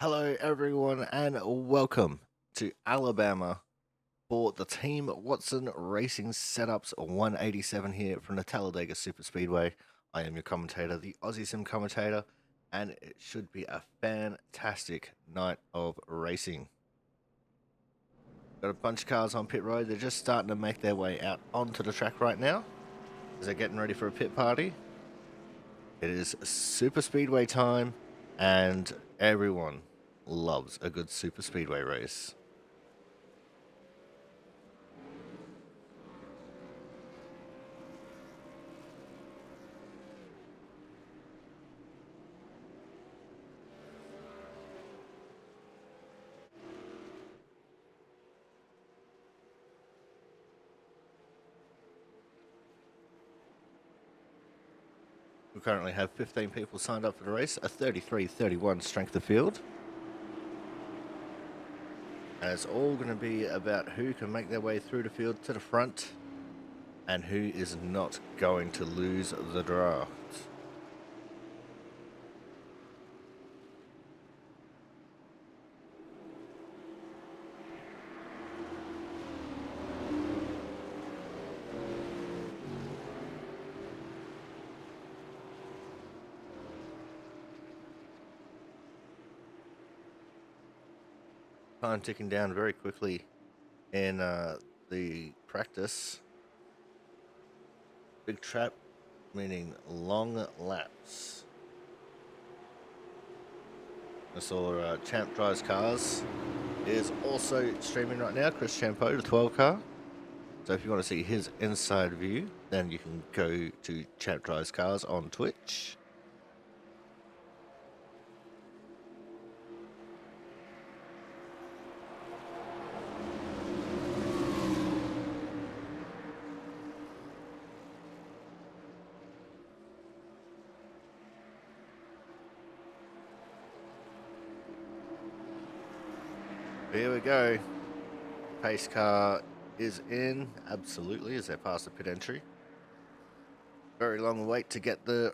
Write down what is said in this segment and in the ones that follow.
Hello, everyone, and welcome to Alabama for the Team Watson Racing Setups 187 here from the Talladega Super Speedway. I am your commentator, the Aussie Sim commentator, and it should be a fantastic night of racing. Got a bunch of cars on pit road. They're just starting to make their way out onto the track right now as they're getting ready for a pit party. It is Super Speedway time, and everyone loves a good Super Speedway race. We currently have 15 people signed up for the race, a 33-31 strength of field. And it's all going to be about who can make their way through the field to the front and who is not going to lose the draft. Time ticking down very quickly in the practice. Big trap, meaning long laps. I saw Champ Drives Cars is also streaming right now. Chris Champo, the 12 car. So if you want to see his inside view, then you can go to Champ Drives Cars on Twitch. Here we go. Pace car is in, absolutely, as they pass the pit entry. Very long wait to get the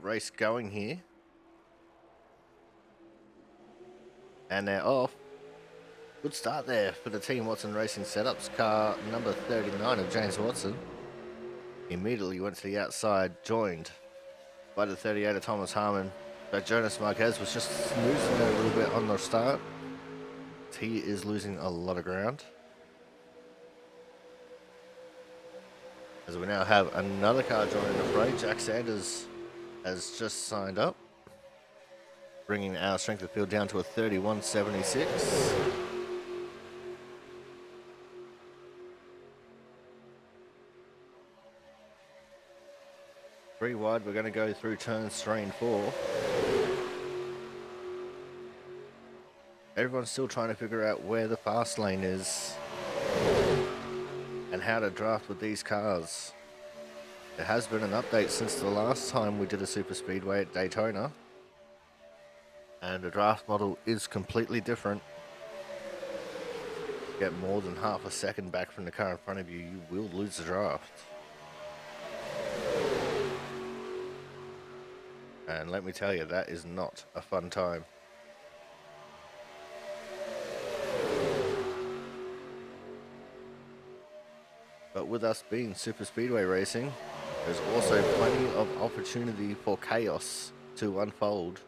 race going here. And they're off. Good start there for the Team Watson Racing Setups. Car number 39 of James Watson immediately went to the outside, joined by the 38 of Thomas Harmon. But Jonas Marquez was just snoozing a little bit on the start. He is losing a lot of ground. As we now have another car joining the fray. Jack Sanders has just signed up, bringing our strength of field down to a 31.76. Three wide, we're going to go through turns 3 and 4. Everyone's still trying to figure out where the fast lane is and how to draft with these cars. There has been an update since the last time we did a Super Speedway at Daytona, and the draft model is completely different. If you get more than half a second back from the car in front of you, you will lose the draft. And let me tell you, that is not a fun time. But with us being Super Speedway racing, there's also plenty of opportunity for chaos to unfold.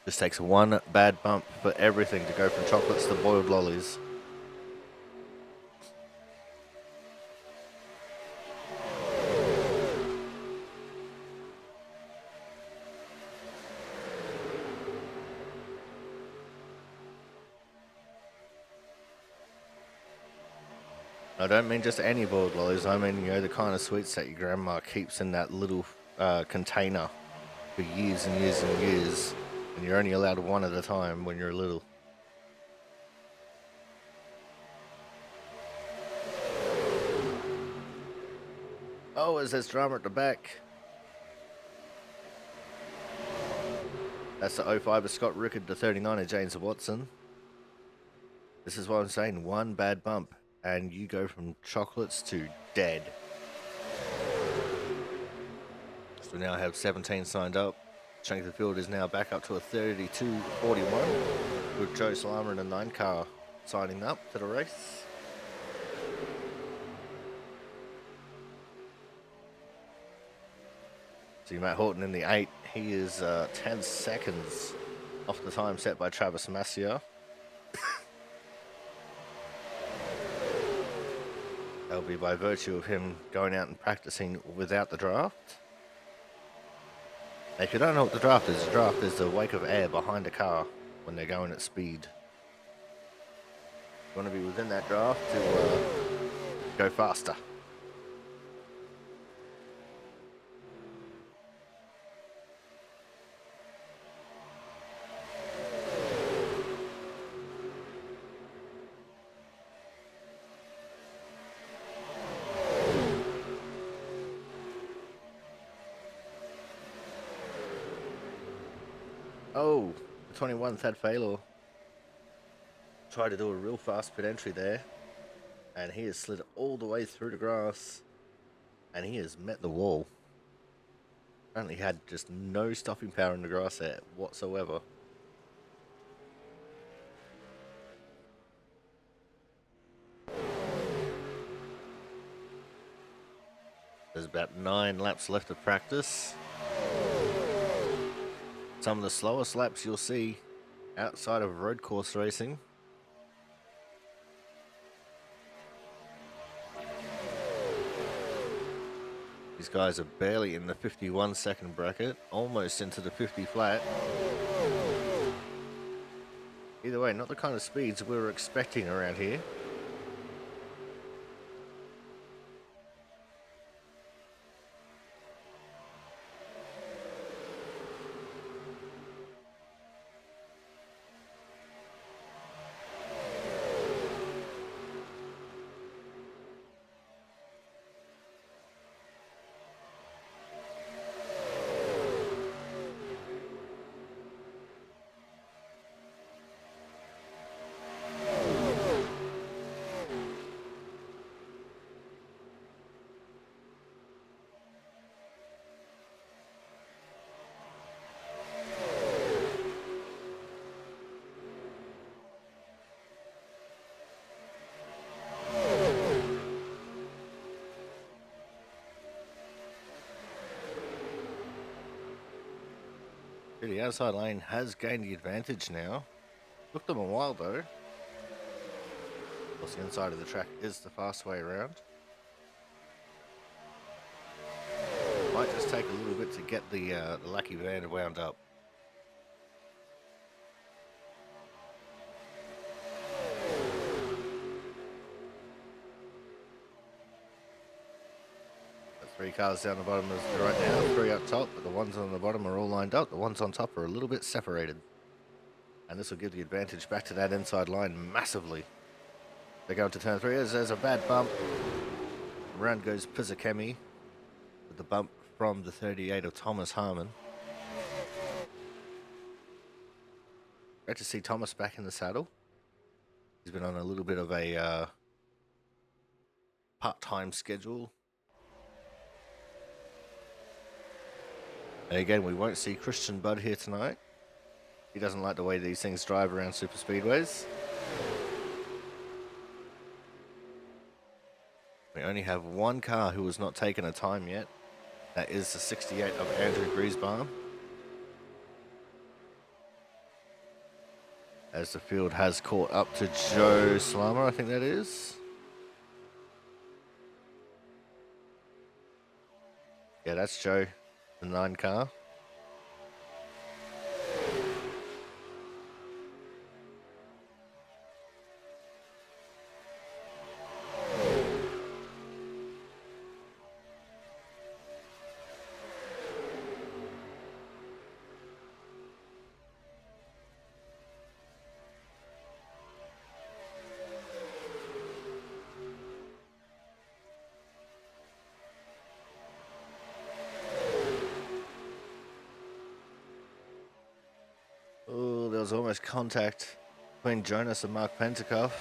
Just takes one bad bump for everything to go from chocolates to boiled lollies. I don't mean just any boiled lollies. I mean, the kind of sweets that your grandma keeps in that little container for years and years and years, and you're only allowed one at a time when you're little. Oh, as there's drama at the back. That's the 05 of Scott Rickard, the 39 of James Watson. This is what I'm saying. One bad bump, and you go from chocolates to dead. So we now have 17 signed up. Strength of field is now back up to a 32.41 with Joe Slimer in a 9 car signing up to the race. See Matt Horton in the 8. He is 10 seconds off the time set by Travis Massier. That'll be by virtue of him going out and practicing without the draft. If you don't know what the draft is the wake of air behind a car when they're going at speed. You want to be within that draft to go faster. Oh, the 21 Thad Failor tried to do a real fast pit entry there, and he has slid all the way through the grass, and he has met the wall. Apparently he had just no stopping power in the grass there whatsoever. There's about 9 laps left of practice. Some of the slowest laps you'll see outside of road course racing. These guys are barely in the 51 second bracket, almost into the 50 flat. Either way, not the kind of speeds we were expecting around here. The outside lane has gained the advantage now. Took them a while though. Of course, the inside of the track is the fast way around. Might just take a little bit to get the lucky van wound up. Three cars down the bottom right now, 3 up top, but the ones on the bottom are all lined up. The ones on top are a little bit separated. And this will give the advantage back to that inside line massively. They go into turn 3. There's a bad bump. Around goes Pizzakemi with the bump from the 38 of Thomas Harmon. Great to see Thomas back in the saddle. He's been on a little bit of a part-time schedule. And again, we won't see Christian Budd here tonight. He doesn't like the way these things drive around super speedways. We only have one car who has not taken a time yet. That is the 68 of Andrew Griesbaum. As the field has caught up to Joe Slimer, I think that is. Yeah, that's Joe. The 9 car. Oh, there was almost contact between Jonas and Mark Pentecoff.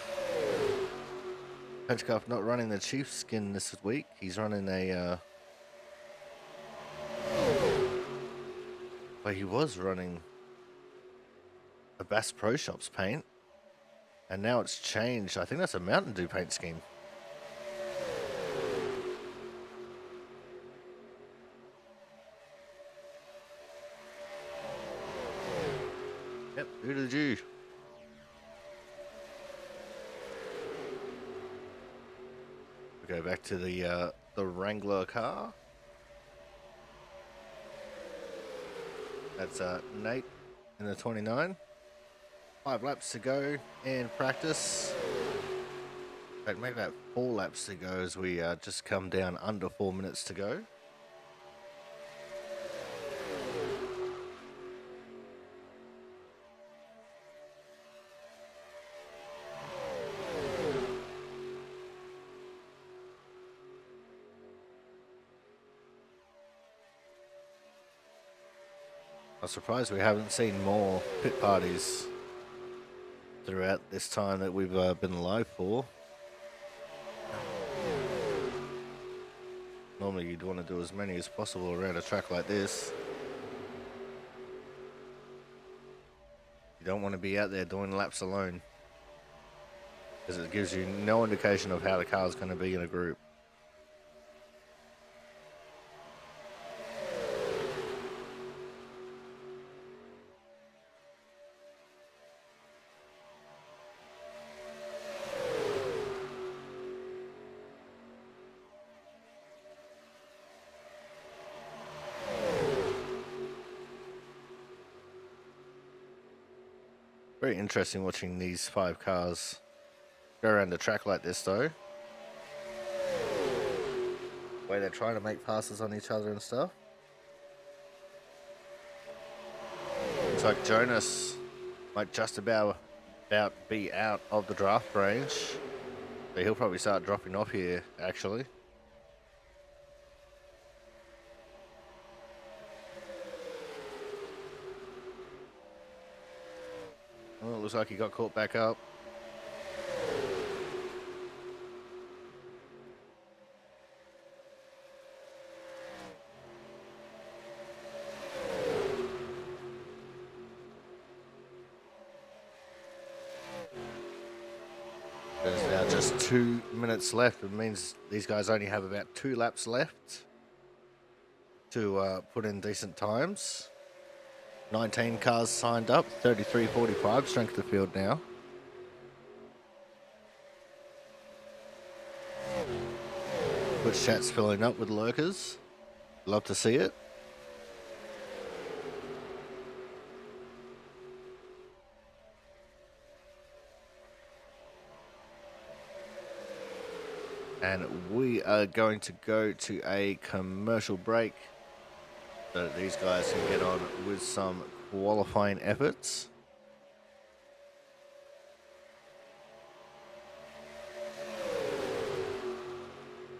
Pentecoff not running the Chiefs skin this week. He's running a But he was running a Bass Pro Shops paint, and now it's changed. I think that's a Mountain Dew paint scheme. Yep, who did you? We go back to the Wrangler car. That's Nate in the 29. 5 laps to go in practice. In fact, maybe about 4 laps to go as we just come down under 4 minutes to go. I'm surprised we haven't seen more pit parties throughout this time that we've been live for. Normally you'd want to do as many as possible around a track like this. You don't want to be out there doing laps alone, because it gives you no indication of how the car's going to be in a group. Very interesting watching these 5 cars go around the track like this though. Where they're trying to make passes on each other and stuff. Looks like Jonas might just about be out of the draft range. So he'll probably start dropping off here actually. Well, it looks like he got caught back up. There's now just 2 minutes left. It means these guys only have about 2 laps left to put in decent times. 19 cars signed up, 33.45 strength of field now. Twitch chat's filling up with lurkers. Love to see it. And we are going to go to a commercial break so that these guys can get on with some qualifying efforts.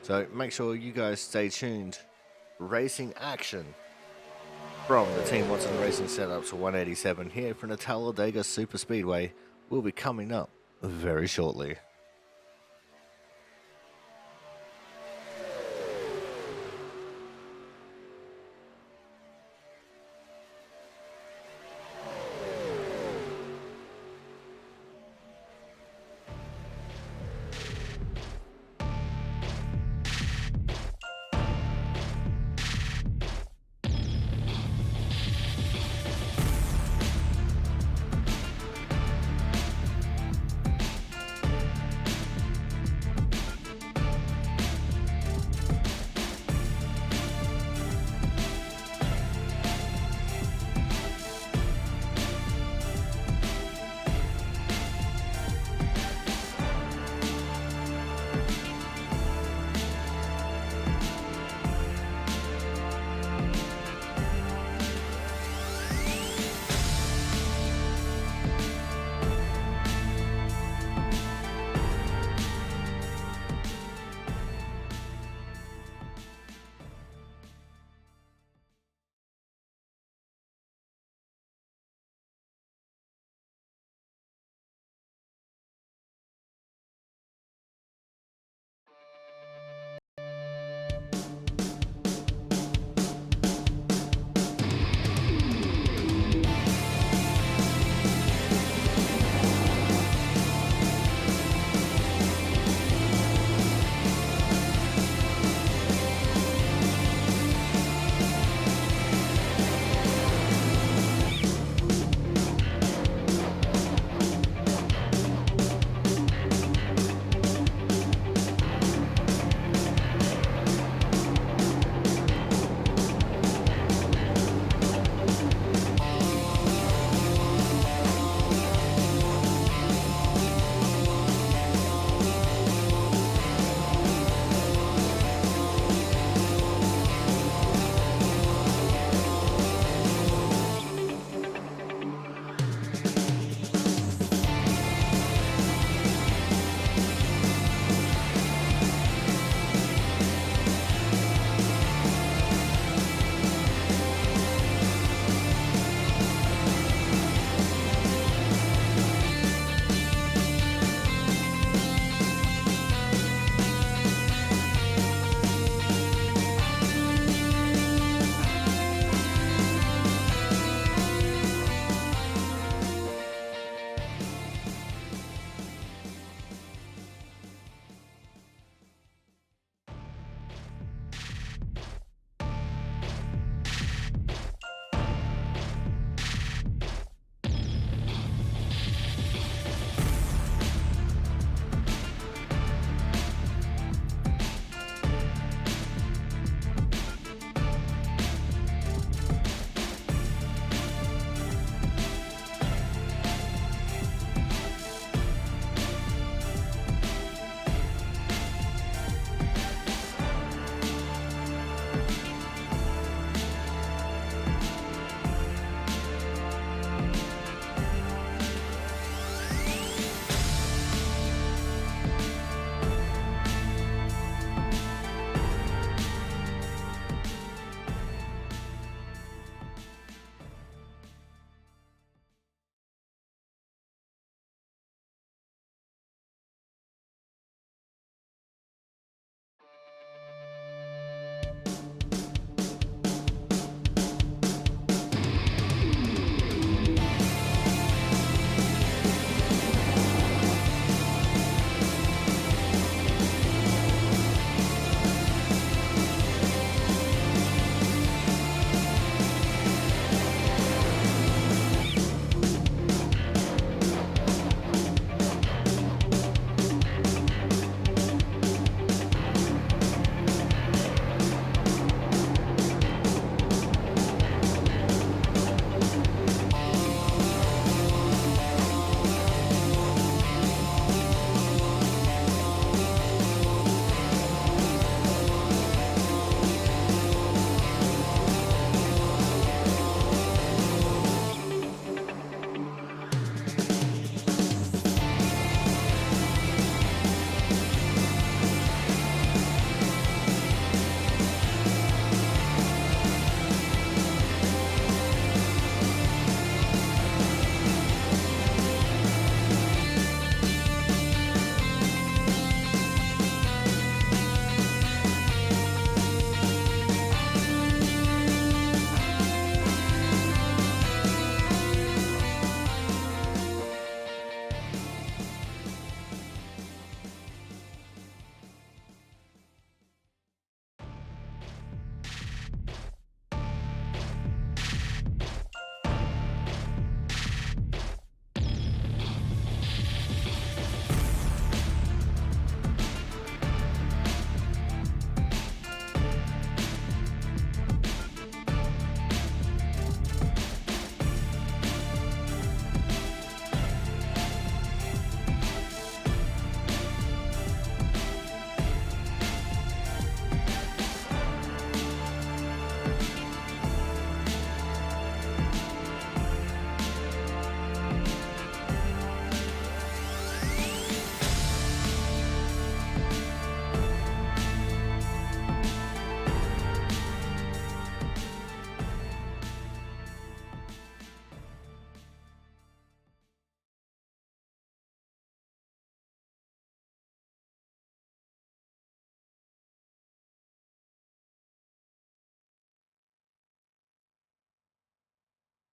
So make sure you guys stay tuned. Racing action from the Team Watson Racing Setups 187 here from the Talladega Super Speedway will be coming up very shortly.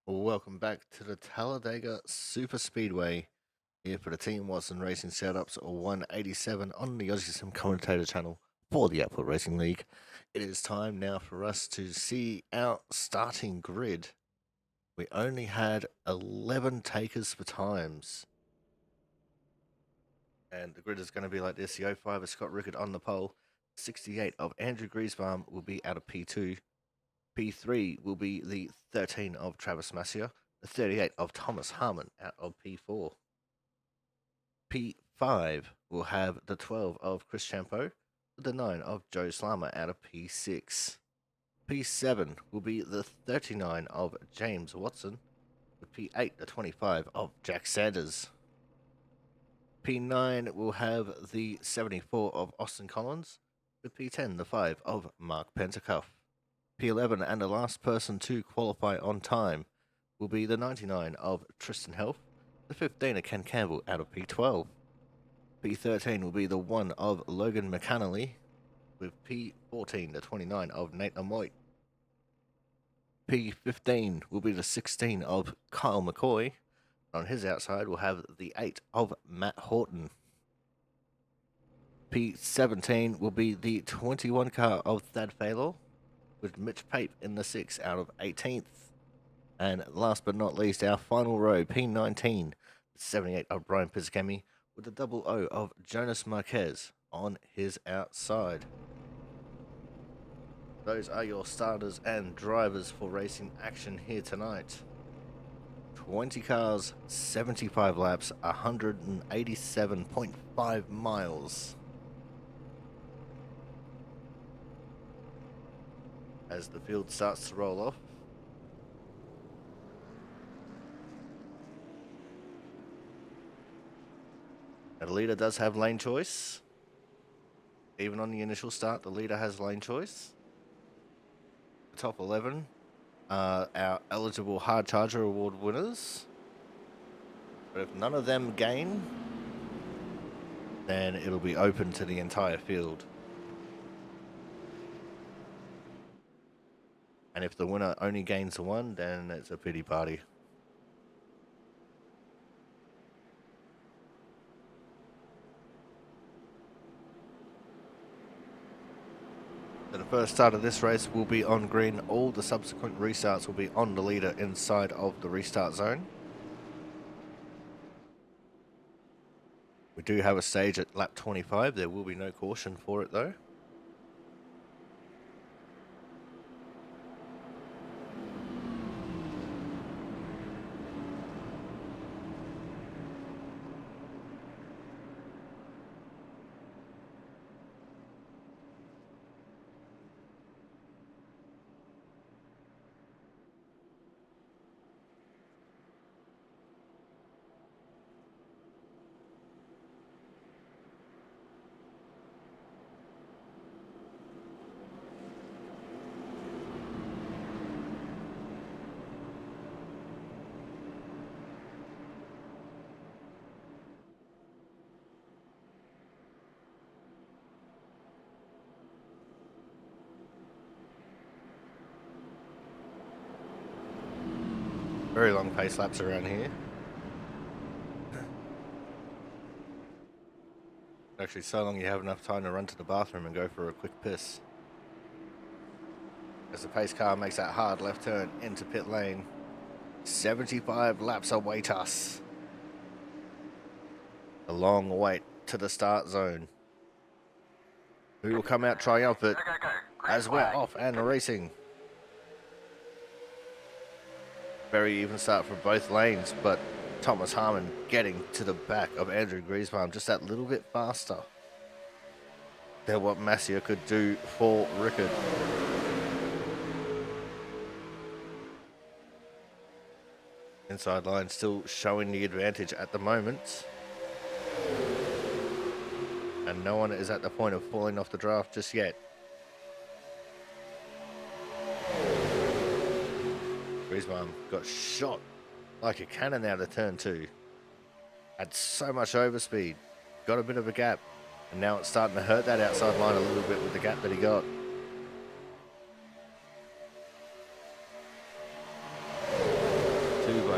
Welcome back to the Talladega Super Speedway here for the Team Watson Racing Setups 187 on the Aussie Sim Commentator channel for the Output Racing League. It is time now for us to see our starting grid. We only had 11 takers for times. And the grid is going to be like this. The 05 of Scott Rickard on the pole. 68 of Andrew Griesbaum will be out of P2. P3 will be the 13 of Travis Massier. The 38 of Thomas Harmon out of P4. P5 will have the 12 of Chris Champeau. The 9 of Joe Slammer out of P6. P7 will be the 39 of James Watson. The P8, the 25 of Jack Sanders. P9 will have the 74 of Austin Collins. The P10, the 5 of Mark Pentecoff. P11 and the last person to qualify on time will be the 99 of Tristan Health, the 15 of Ken Campbell out of P12. P13 will be the 1 of Logan McAnally, with P14 the 29 of Nate Lamoit. P15 will be the 16 of Kyle McCoy. On his outside we'll have the 8 of Matt Horton. P17 will be the 21 car of Thad Faylor, with Mitch Pape in the 6 out of 18th. And last but not least, our final row, P19, 78 of Brian Pizzacami, with the 00 of Jonas Marquez on his outside. Those are your starters and drivers for racing action here tonight. 20 cars, 75 laps, 187.5 miles. As the field starts to roll off. Now the leader does have lane choice. Even on the initial start, the leader has lane choice. The top 11 are our eligible Hard Charger Award winners. But if none of them gain, then it'll be open to the entire field. And if the winner only gains one, then it's a pity party. So the first start of this race will be on green. All the subsequent restarts will be on the leader inside of the restart zone. We do have a stage at lap 25. There will be no caution for it though. Very long pace laps around here. Actually, so long you have enough time to run to the bathroom and go for a quick piss. As the pace car makes that hard left turn into pit lane. 75 laps await us. A long wait to the start zone. Who will come out triumphant as we're off and racing. Very even start for both lanes, but Thomas Harmon getting to the back of Andrew Griesbaum just that little bit faster than what Massier could do for Rickard. Inside line still showing the advantage at the moment. And no one is at the point of falling off the draft just yet. Griesbaum got shot like a cannon out of turn 2. Had so much overspeed. Got a bit of a gap. And now it's starting to hurt that outside line a little bit with the gap that he got.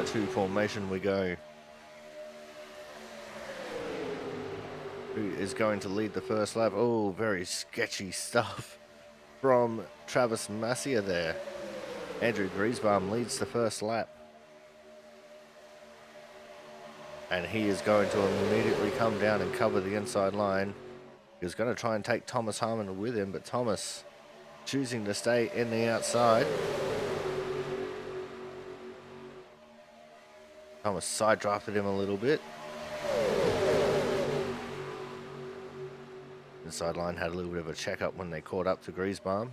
2x2 formation we go. Who is going to lead the first lap? Oh, very sketchy stuff from Travis Massia there. Andrew Griesbaum leads the first lap. And he is going to immediately come down and cover the inside line. He was going to try and take Thomas Harmon with him, but Thomas choosing to stay in the outside. Thomas side drafted him a little bit. Inside line had a little bit of a check-up when they caught up to Griesbaum.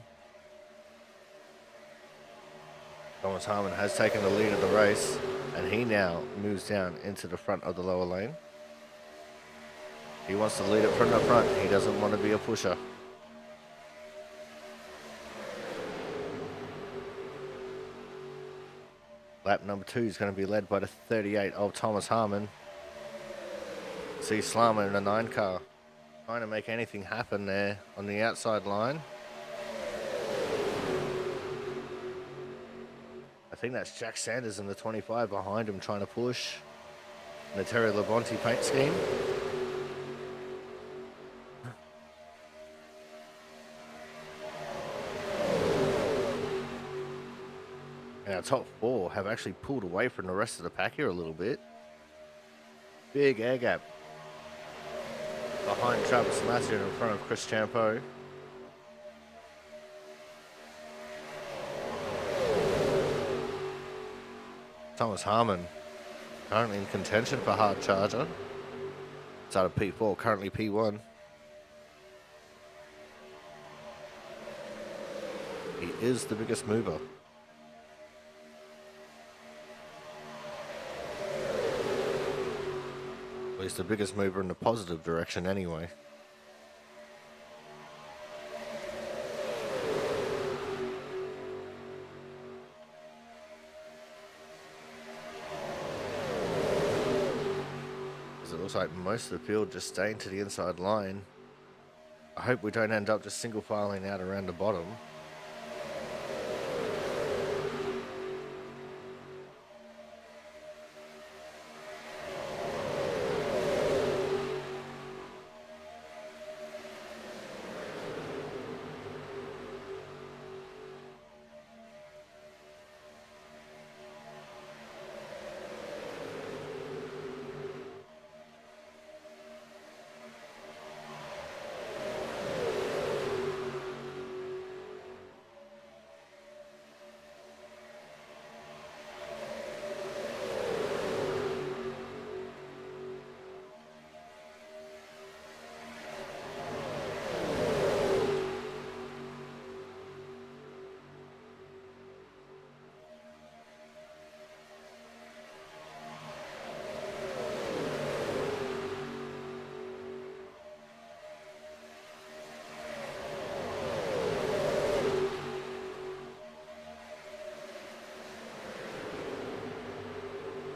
Thomas Harmon has taken the lead of the race, and he now moves down into the front of the lower lane. He wants to lead it from the front. He doesn't want to be a pusher. Lap number 2 is going to be led by the 38 of Thomas Harmon. See Slama in a 9 car. Trying to make anything happen there on the outside line. I think that's Jack Sanders in the 25 behind him trying to push in the Terry Labonte paint scheme. And our top 4 have actually pulled away from the rest of the pack here a little bit. Big air gap behind Travis Massia in front of Chris Champeau. Thomas Harmon currently in contention for hard charger. It's out of P4, currently P1. He is the biggest mover. At least the biggest mover in the positive direction anyway. It looks like most of the field just staying to the inside line. I hope we don't end up just single filing out around the bottom.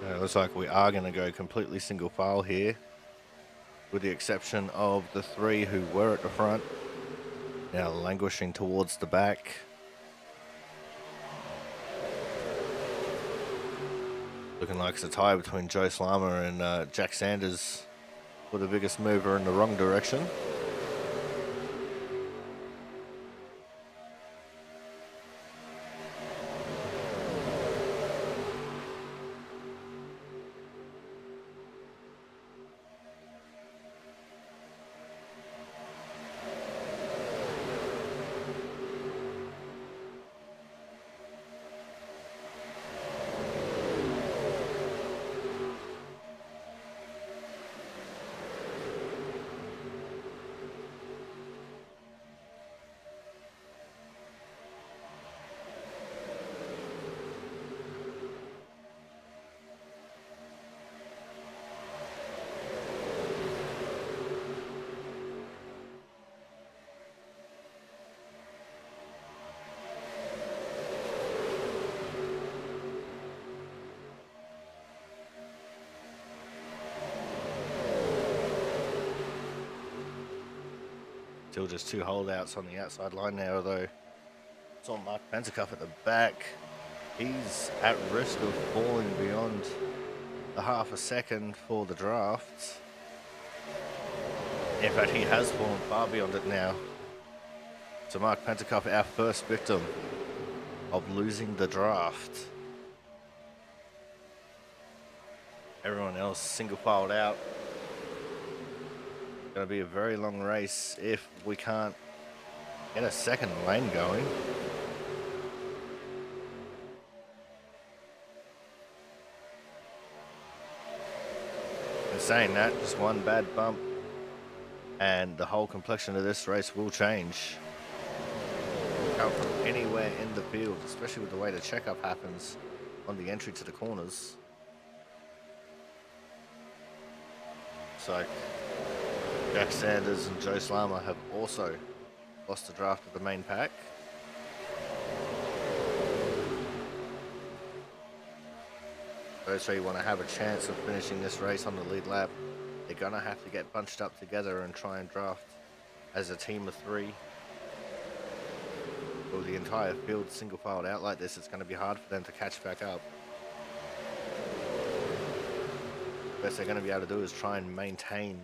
It looks like we are going to go completely single file here, with the exception of the 3 who were at the front, now languishing towards the back. Looking like it's a tie between Joe Slama and Jack Sanders for the biggest mover in the wrong direction. Still just 2 holdouts on the outside line now, though. It's on Mark Pentecoff at the back. He's at risk of falling beyond the half a second for the draft. In fact, he has fallen far beyond it now. So Mark Pentecoff, our first victim of losing the draft. Everyone else single filed out. Going to be a very long race if we can't get a second lane going. And saying that, just one bad bump and the whole complexion of this race will change. Come from anywhere in the field, especially with the way the checkup happens on the entry to the corners. So Jack Sanders and Joe Slammer have also lost the draft of the main pack. Those three want to have a chance of finishing this race on the lead lap. They're going to have to get bunched up together and try and draft as a team of three. With the entire field single filed out like this, it's going to be hard for them to catch back up. The best they're going to be able to do is try and maintain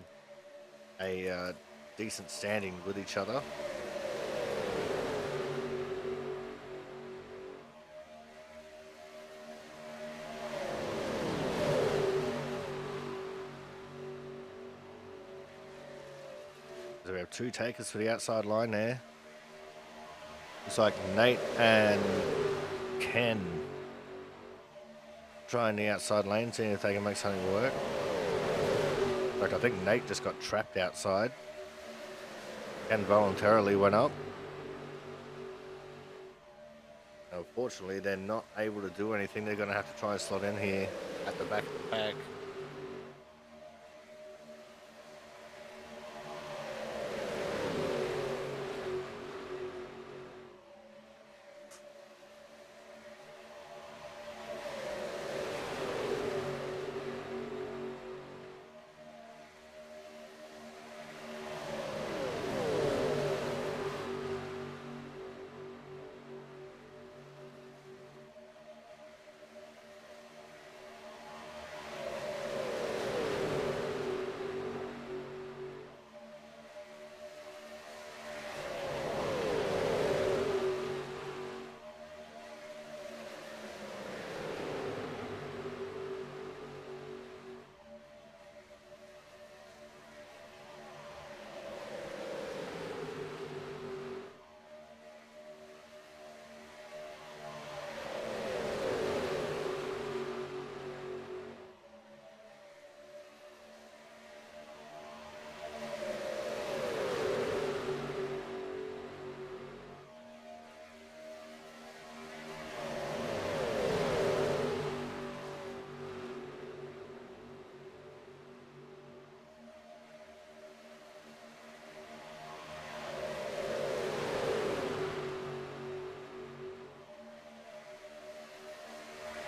a decent standing with each other. So we have two takers for the outside line there. Looks like Nate and Ken trying the outside lane, seeing if they can make something work. In fact, I think Nate just got trapped outside. Ken voluntarily went up. Unfortunately, they're not able to do anything. They're going to have to try and slot in here at the back of the pack.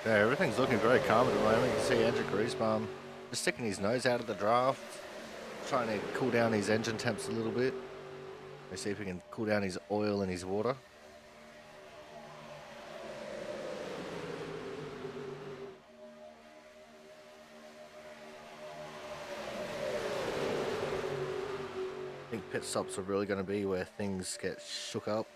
Yeah, everything's looking very calm at the moment. You can see Andrew Griesbaum just sticking his nose out of the draft, trying to cool down his engine temps a little bit. Let's see if we can cool down his oil and his water. I think pit stops are really going to be where things get shook up.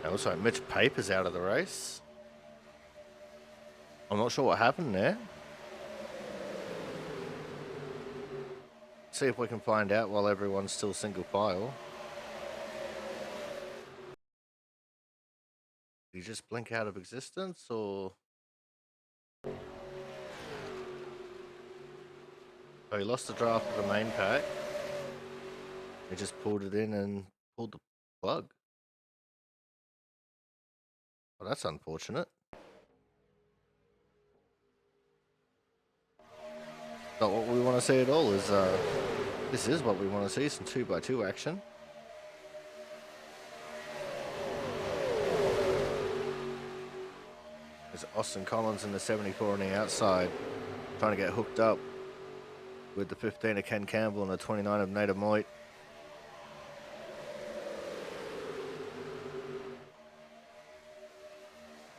It looks like Mitch Paper's out of the race. I'm not sure what happened there. See if we can find out while everyone's still single file. Did he just blink out of existence, or? Oh, he lost the draft of the main pack. He just pulled it in and pulled the plug. Well, that's unfortunate. Not what we want to see at all. This is what we want to see, some 2x2 action. There's Austin Collins in the 74 on the outside, trying to get hooked up with the 15 of Ken Campbell and the 29 of Nader Moit.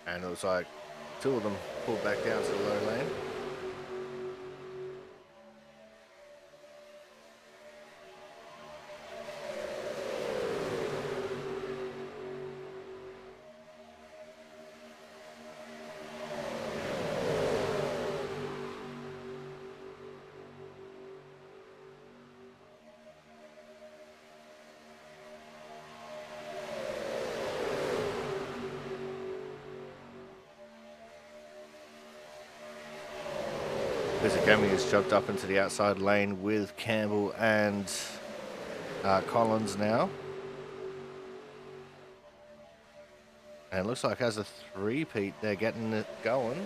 And it was like two of them pulled back down to the low lane. Bizagami has jumped up into the outside lane with Campbell and Collins now. And it looks like as a three-peat, they're getting it going.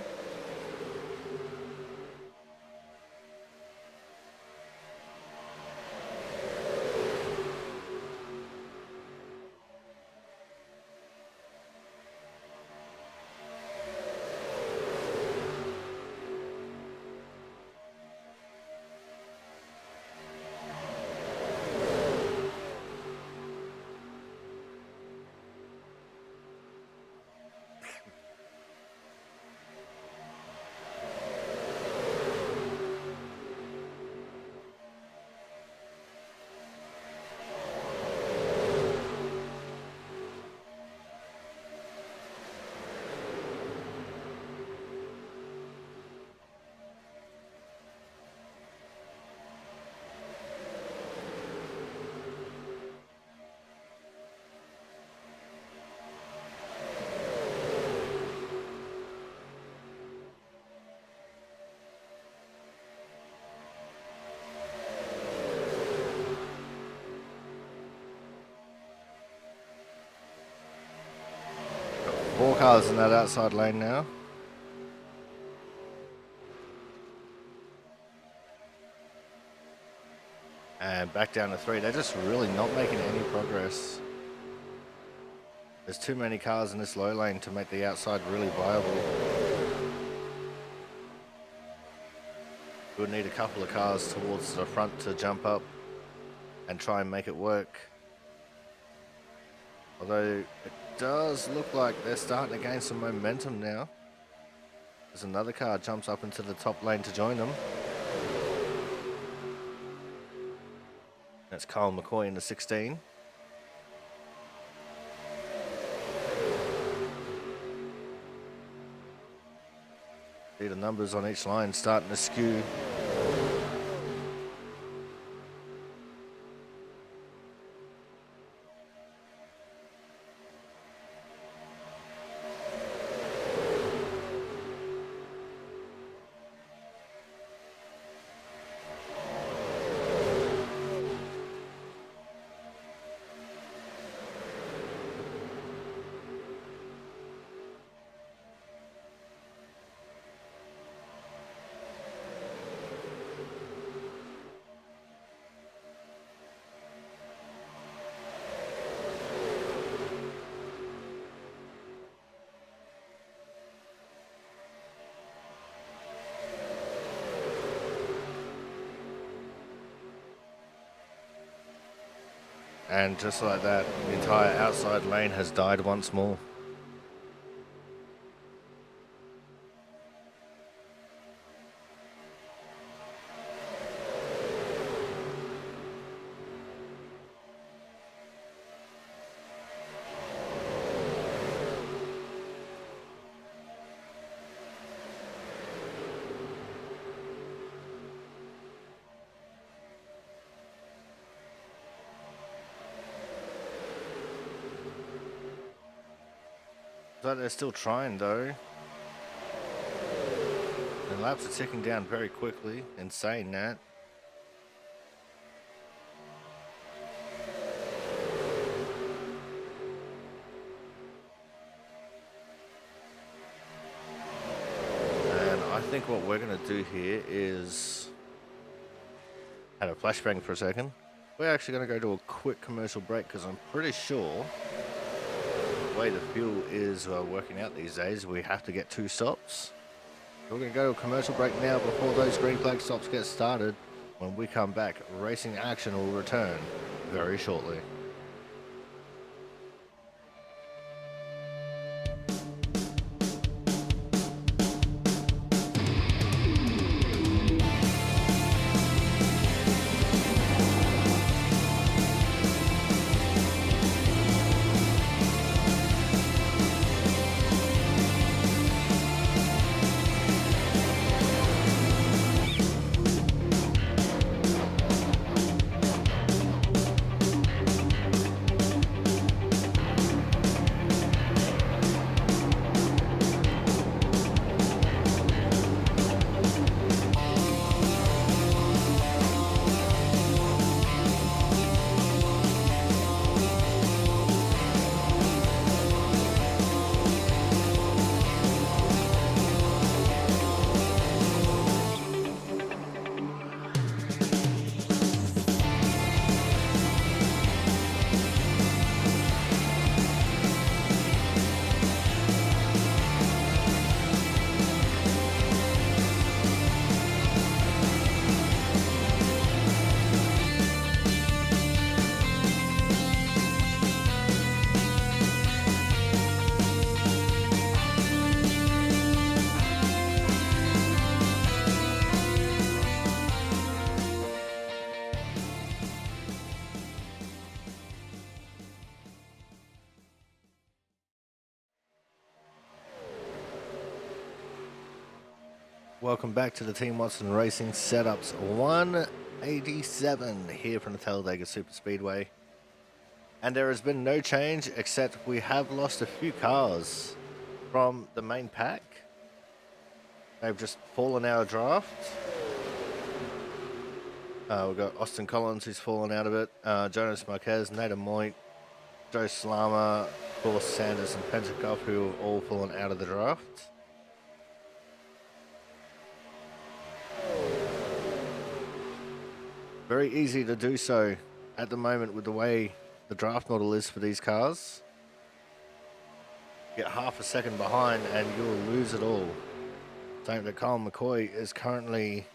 Four cars in that outside lane now. And back down to three. They're just really not making any progress. There's too many cars in this low lane to make the outside really viable. We would need a couple of cars towards the front to jump up and try and make it work. Although it does look like they're starting to gain some momentum now. There's another car jumps up into the top lane to join them. That's Kyle McCoy in the 16. See the numbers on each line starting to skew. And just like that, the entire outside lane has died once more. But they're still trying though. And laps are ticking down very quickly. In saying that, think what we're going to do here is have a flashbang for a second. We're actually going to go to a quick commercial break because I'm pretty sure the way the fuel is working out these days, we have to get 2 stops. We're going to go to a commercial break now before those green flag stops get started. When we come back, racing action will return very shortly. Welcome back to the Team Watson Racing Setups 187 here from the Talladega Super Speedway. And there has been no change except we have lost a few cars from the main pack. They've just fallen out of draft. We've got Austin Collins who's fallen out of it, Jonas Marquez, Nathan Moit, Joe Slama, of course Sanders and Pentecoff, who have all fallen out of the draft. Very easy to do so at the moment with the way the draft model is for these cars. Get half a second behind and you'll lose it all. Something that Kyle McCoy is currently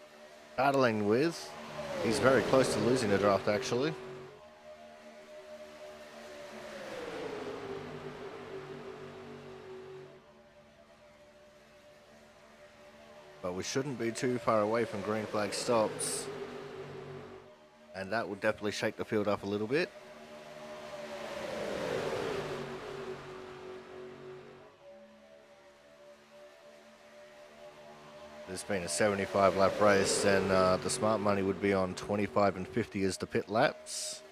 battling with. He's very close to losing the draft actually. But we shouldn't be too far away from green flag stops. And that will definitely shake the field up a little bit. There's been a 75 lap race and the smart money would be on 25 and 50 as the pit laps.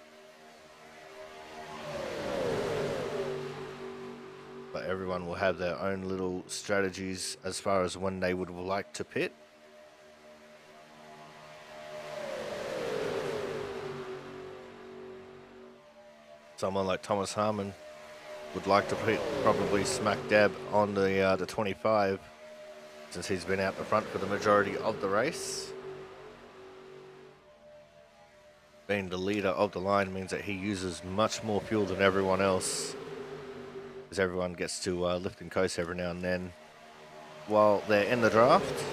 But everyone will have their own little strategies as far as when they would like to pit. Someone like Thomas Harmon would like to put probably smack dab on the 25 since he's been out the front for the majority of the race. Being the leader of the line means that he uses much more fuel than everyone else, as everyone gets to lift and coast every now and then while they're in the draft.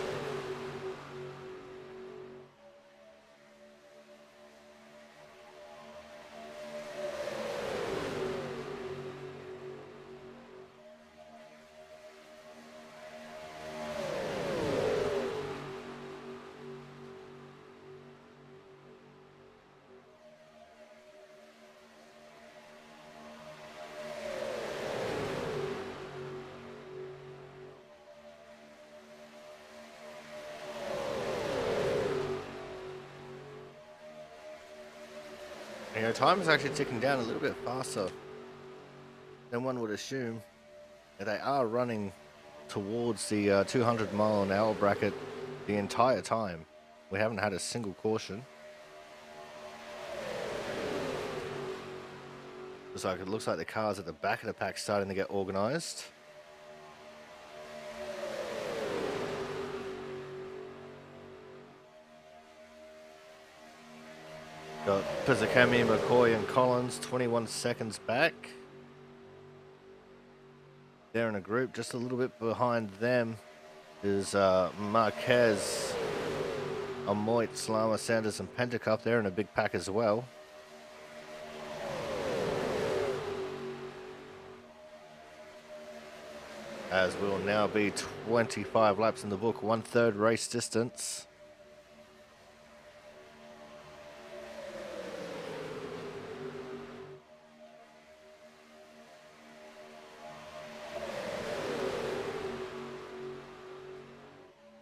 You know, time is actually ticking down a little bit faster than one would assume. They are running towards the 200 mile an hour bracket the entire time. We haven't had a single caution. It looks like the cars at the back of the pack starting to get organized. got Pizzakami, McCoy, and Collins 21 seconds back. They're in a group. Just a little bit behind them is Marquez, Amoit, Slama, Sanders, and Pentacup. They're in a big pack as well. As will now be 25 laps in the book, 1/3 race distance.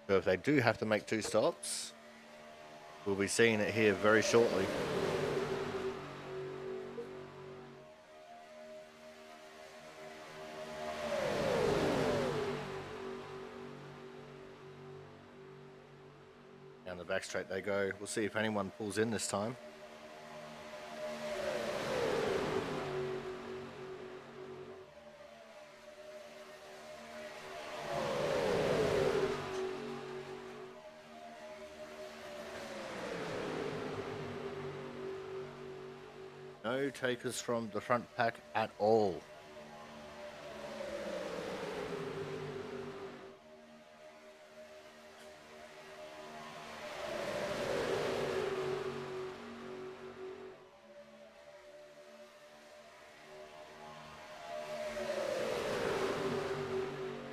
So if they do have to make 2 stops, we'll be seeing it here very shortly. Down the back straight they go. We'll see if anyone pulls in this time. No takers from the front pack at all.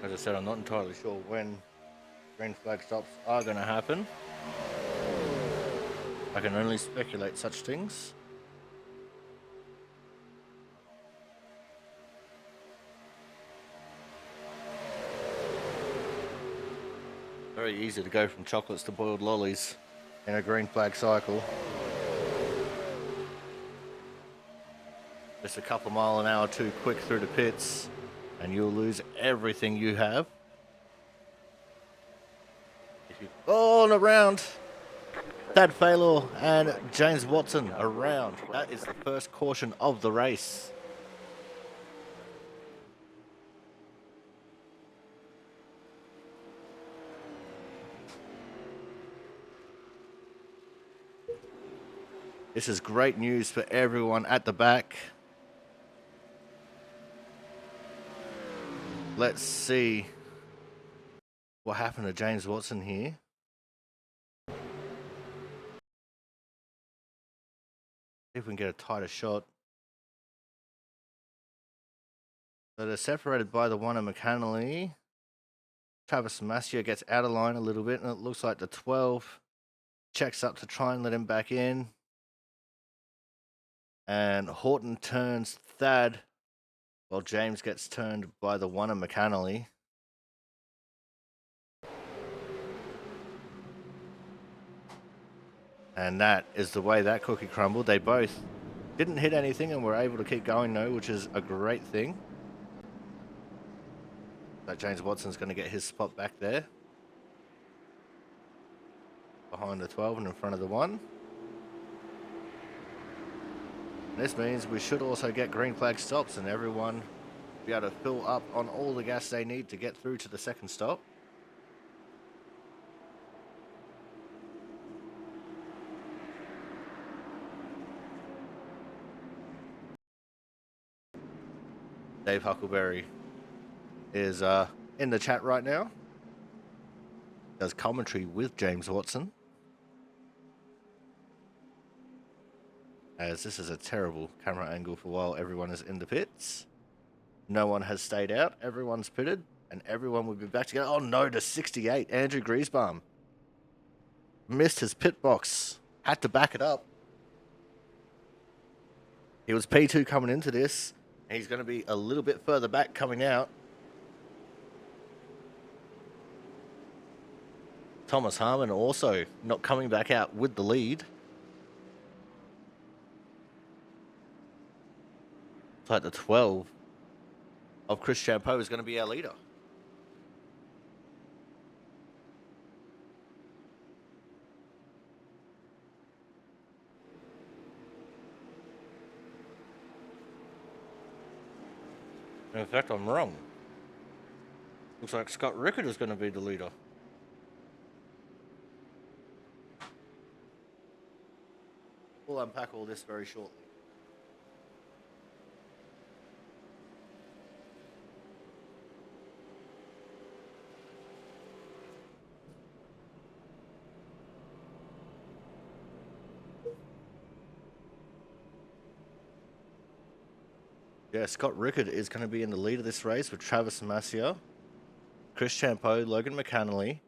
As I said, I'm not entirely sure when green flag stops are going to happen. I can only speculate such things. Very easy to go from chocolates to boiled lollies in a green flag cycle. Just a couple mile an hour too quick through the pits and you'll lose everything you have. If you on around, Thad Faylor and James Watson around. That is the first caution of the race. This is great news for everyone at the back. Let's see what happened to James Watson here. See if we can get a tighter shot. So they're separated by the one in McAnally. Travis Massia gets out of line a little bit, and it looks like the 12 checks up to try and let him back in. And Horton turns Thad, while James gets turned by the one in McAnally. And that is the way that cookie crumbled. They both didn't hit anything and were able to keep going though, which is a great thing. That James Watson's going to get his spot back there. Behind the 12 and in front of the 1. This means we should also get green flag stops and everyone be able to fill up on all the gas they need to get through to the second stop. Dave Huckleberry is in the chat right now. Does commentary with James Watson. As this is a terrible camera angle for while everyone is in the pits. No one has stayed out. Everyone's pitted. And everyone will be back together. Oh no, to 68. Andrew Griesbaum missed his pit box. Had to back it up. He was P2 coming into this. And he's going to be a little bit further back coming out. Thomas Harmon also not coming back out with the lead. It's like the 12 of Chris Champeau is going to be our leader. In fact, I'm wrong. Looks like Scott Rickard is going to be the leader. Full unpack all this very shortly. Yeah, Scott Rickard is going to be in the lead of this race with Travis Masia, Chris Champeau, Logan McAnally.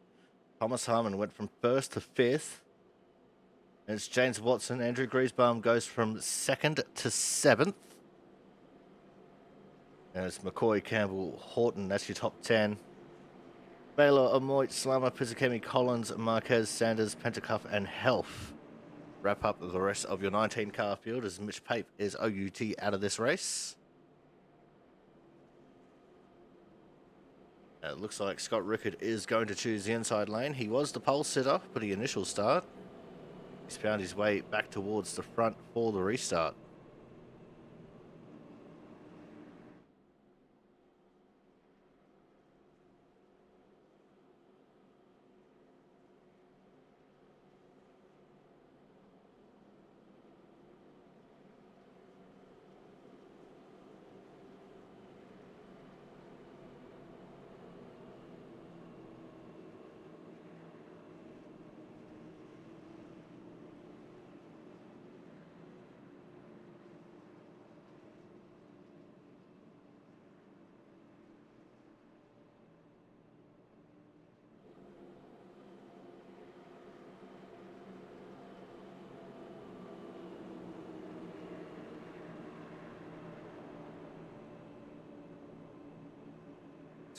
Thomas Harmon went from 1st to 5th. And it's James Watson. Andrew Griesbaum goes from 2nd to 7th. And it's McCoy, Campbell, Horton. That's your top 10. Baylor, Amoit, Slama, Pizzacchemi, Collins, Marquez, Sanders, Pentacuff, and Health. Wrap up the rest of your 19-car field as Mitch Pape is OUT out of this race. It looks like Scott Rickard is going to choose the inside lane. He was the pole sitter for the initial start. He's found his way back towards the front for the restart.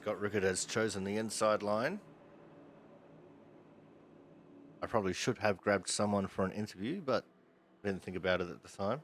Scott Rickard has chosen the inside line. I probably should have grabbed someone for an interview, but I didn't think about it at the time.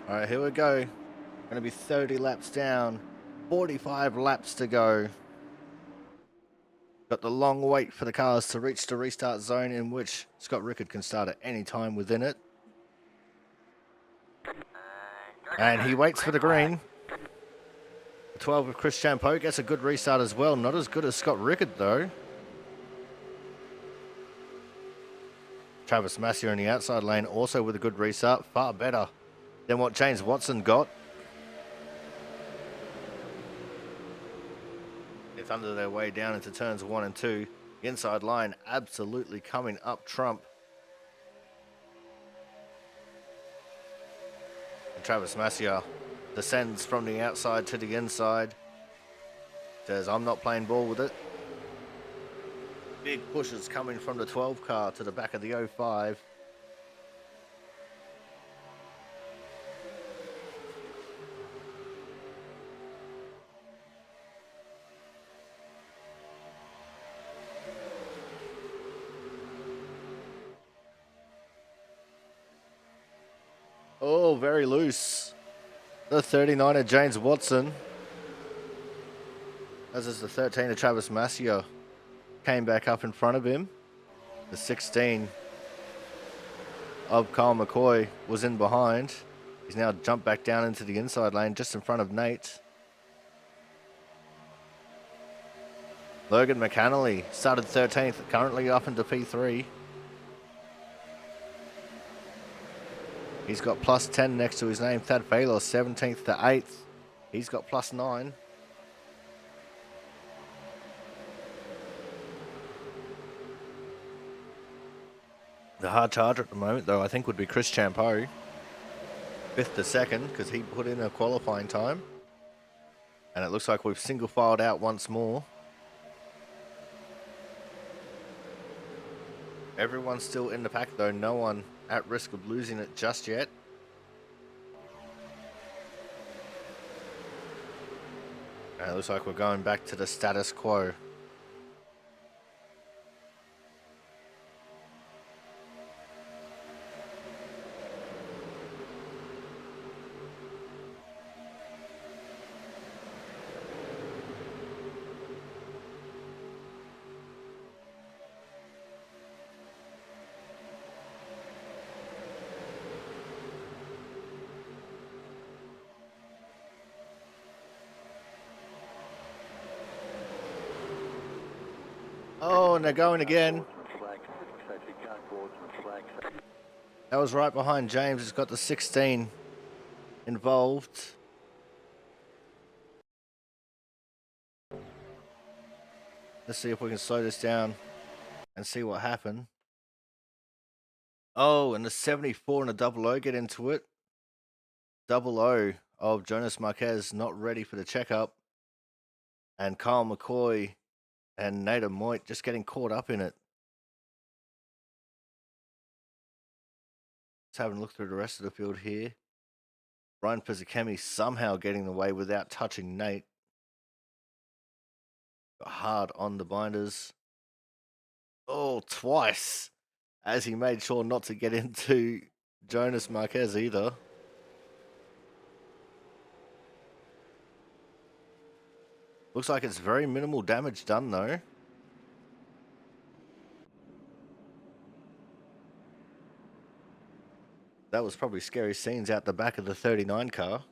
All right, here we go. Going to be 30 laps down, 45 laps to go. Got the long wait for the cars to reach the restart zone in which Scott Rickard can start at any time within it. And he waits for the green. 12 of Chris Champeau gets a good restart as well. Not as good as Scott Rickard, though. Travis Massier in the outside lane also with a good restart. Far better than what James Watson got. It's under their way down into turns 1 and 2. The inside line absolutely coming up trump. And Travis Massier descends from the outside to the inside. Says, I'm not playing ball with it. Big pushes coming from the 12 car to the back of the 05. Oh, very loose. The 39 of James Watson. As is the 13 of Travis Massier. Came back up in front of him. The 16 of Kyle McCoy was in behind. He's now jumped back down into the inside lane just in front of Nate. Logan McAnally started 13th, currently up into P3. He's got plus 10 next to his name. Thad Baylor, 17th to 8th. He's got plus 9. The hard charger at the moment, though, I think would be Chris Champeau. 5th to 2nd, because he put in a qualifying time. And it looks like we've single filed out once more. Everyone's still in the pack, though. No one at risk of losing it just yet. And it looks like we're going back to the status quo. Oh, and they're going again. That was right behind James. He's got the 16 involved. Let's see if we can slow this down and see what happened. Oh, and the 74 and a double O get into it. Double O of Jonas Marquez not ready for the checkup. And Kyle McCoy and Nathan Moit just getting caught up in it. Let's have a look through the rest of the field here. Ryan Pizzakemi somehow getting away without touching Nate. Got hard on the binders. Oh, twice. As he made sure not to get into Jonas Marquez either. Looks like it's very minimal damage done though. That was probably scary scenes out the back of the 39 car.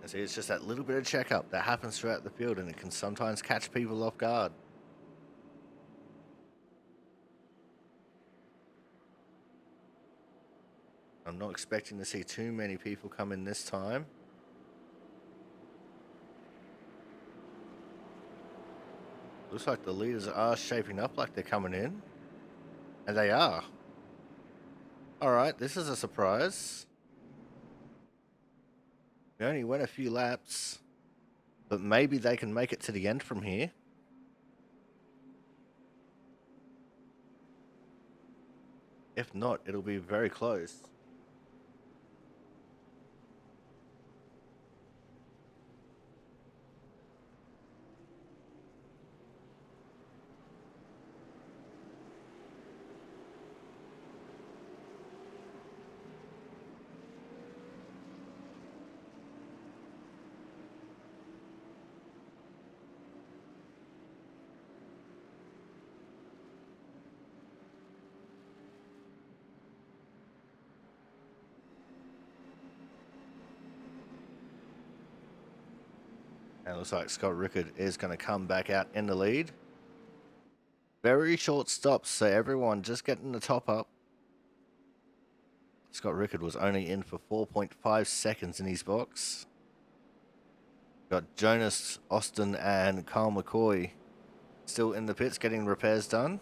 And see, it's just that little bit of checkup that happens throughout the field, and it can sometimes catch people off guard. I'm not expecting to see too many people come in this time. Looks like the leaders are shaping up like they're coming in. And they are. Alright, this is a surprise. We only went a few laps, but maybe they can make it to the end from here. If not, it'll be very close. And it looks like Scott Rickard is going to come back out in the lead. Very short stops, so everyone just getting the top up. Scott Rickard was only in for 4.5 seconds in his box. Got Jonas, Austin, and Kyle McCoy still in the pits getting repairs done.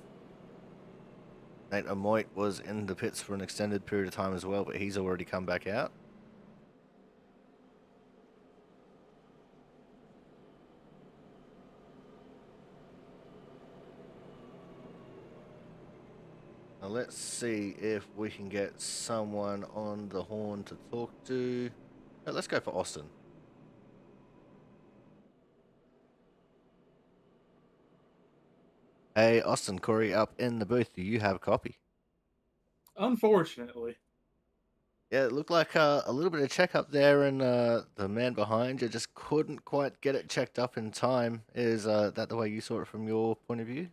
Nate Amoit was in the pits for an extended period of time as well, but he's already come back out. Now let's see if we can get someone on the horn to talk to. Let's go for Austin. Hey, Austin, Corey up in the booth. Do you have a copy? Unfortunately. Yeah, it looked like a little bit of checkup there, and the man behind you just couldn't quite get it checked up in time. Is that the way you saw it from your point of view?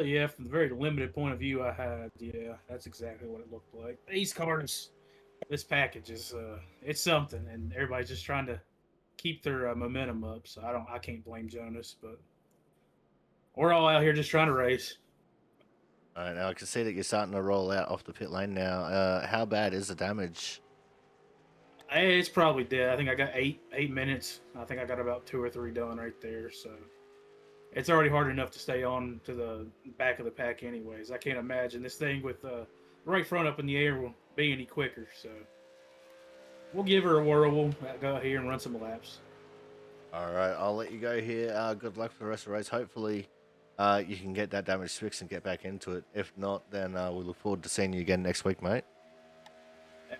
Yeah, from the very limited point of view I had, yeah, that's exactly what it looked like. These cars, this package is, it's something, and everybody's just trying to keep their momentum up. So I can't blame Jonas, but we're all out here just trying to race. All right, now I can see that you're starting to roll out off the pit lane now. How bad is the damage? Hey, it's probably dead. I think I got 8 minutes. I think I got about 2 or 3 done right there. So it's already hard enough to stay on to the back of the pack, anyways. I can't imagine this thing with right front up in the air will be any quicker. So we'll give her a whirl. We'll go out here and run some laps. All right, I'll let you go here. Good luck for the rest of the race. Hopefully, you can get that damage fixed and get back into it. If not, then we look forward to seeing you again next week, mate.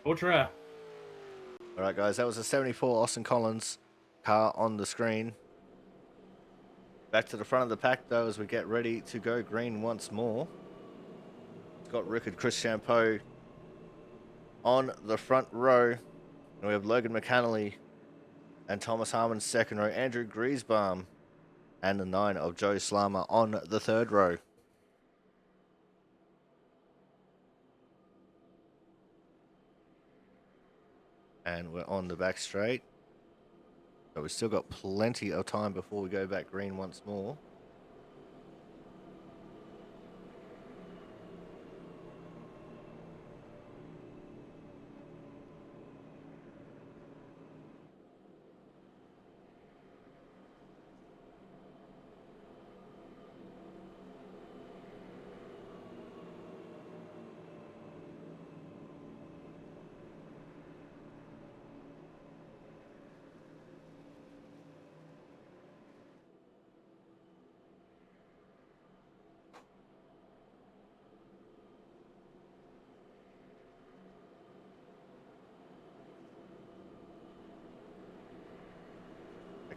We'll try. All right, guys, that was a 74 Austin Collins car on the screen. Back to the front of the pack, though, as we get ready to go green once more. Scott Rickard, Chris Champeau on the front row. And we have Logan McAnally and Thomas Harmon second row. Andrew Griesbaum and the 9 of Joe Slama on the third row. And we're on the back straight. But we've still got plenty of time before we go back green once more.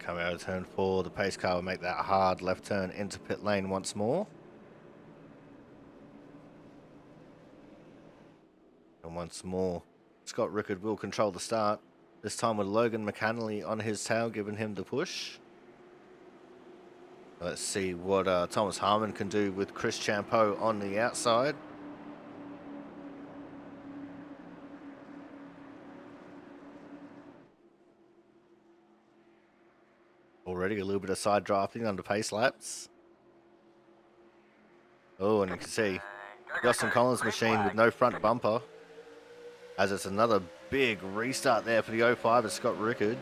Coming out of turn 4, the pace car will make that hard left turn into pit lane once more. And once more, Scott Rickard will control the start. This time with Logan McAnally on his tail, giving him the push. Let's see what Thomas Harmon can do with Chris Champeau on the outside. Already a little bit of side drafting under pace laps. Oh, and you can see Justin Collins' machine with no front bumper, as it's another big restart there for the 05 of Scott Rickard.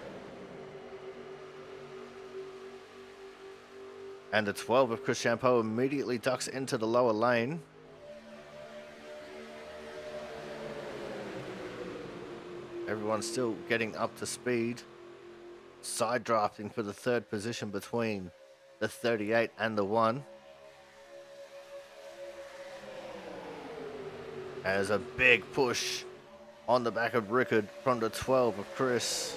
And the 12 of Chris Champeau immediately ducks into the lower lane. Everyone's still getting up to speed. Side drafting for the third position between the 38 and the 1. As a big push on the back of Rickard from the 12 of Chris.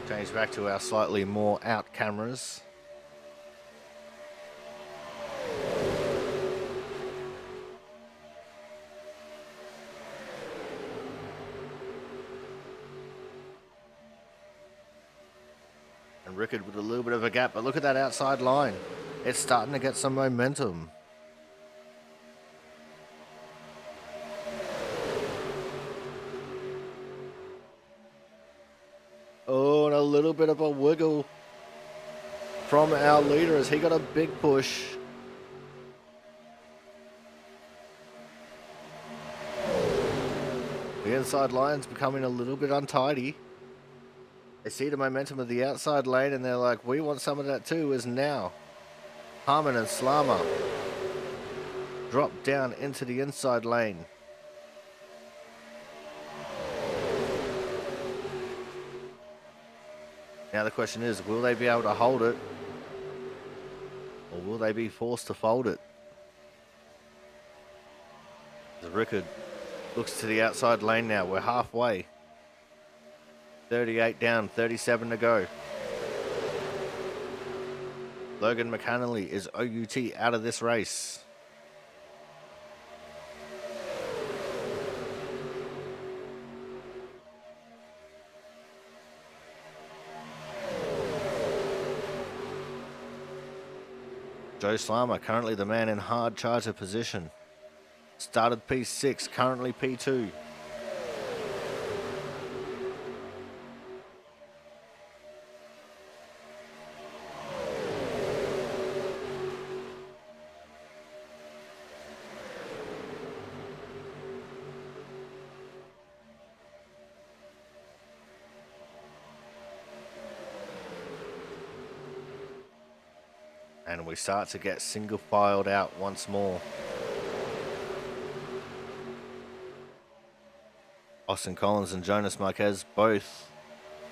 Change back to our slightly more out cameras. And Rickard with a little bit of a gap, but look at that outside line. It's starting to get some momentum. Oh, and a little bit of a wiggle from our leader as he got a big push. The inside line's becoming a little bit untidy. They see the momentum of the outside lane and they're like, we want some of that too, as now Harmon and Slama drop down into the inside lane. Now the question is, will they be able to hold it? Or will they be forced to fold it? As Rickard looks to the outside lane now. We're halfway. 38 down, 37 to go. Logan McAnally is OUT out of this race. Joe Slama, currently the man in hard charger position. Started P6, currently P2. And we start to get single filed out once more. Austin Collins and Jonas Marquez both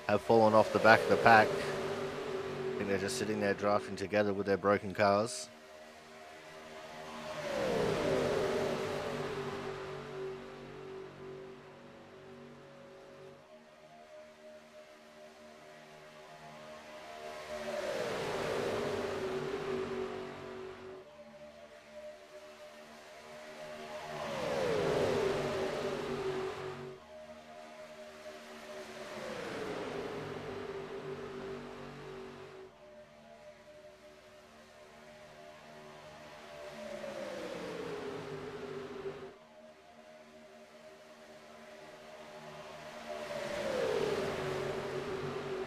have fallen off the back of the pack. I think they're just sitting there drafting together with their broken cars.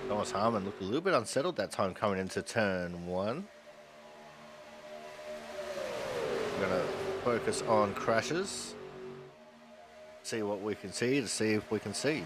Thomas Harmon looked a little bit unsettled that time coming into turn 1. We're going to focus on crashes. See what we can see to see if we can see.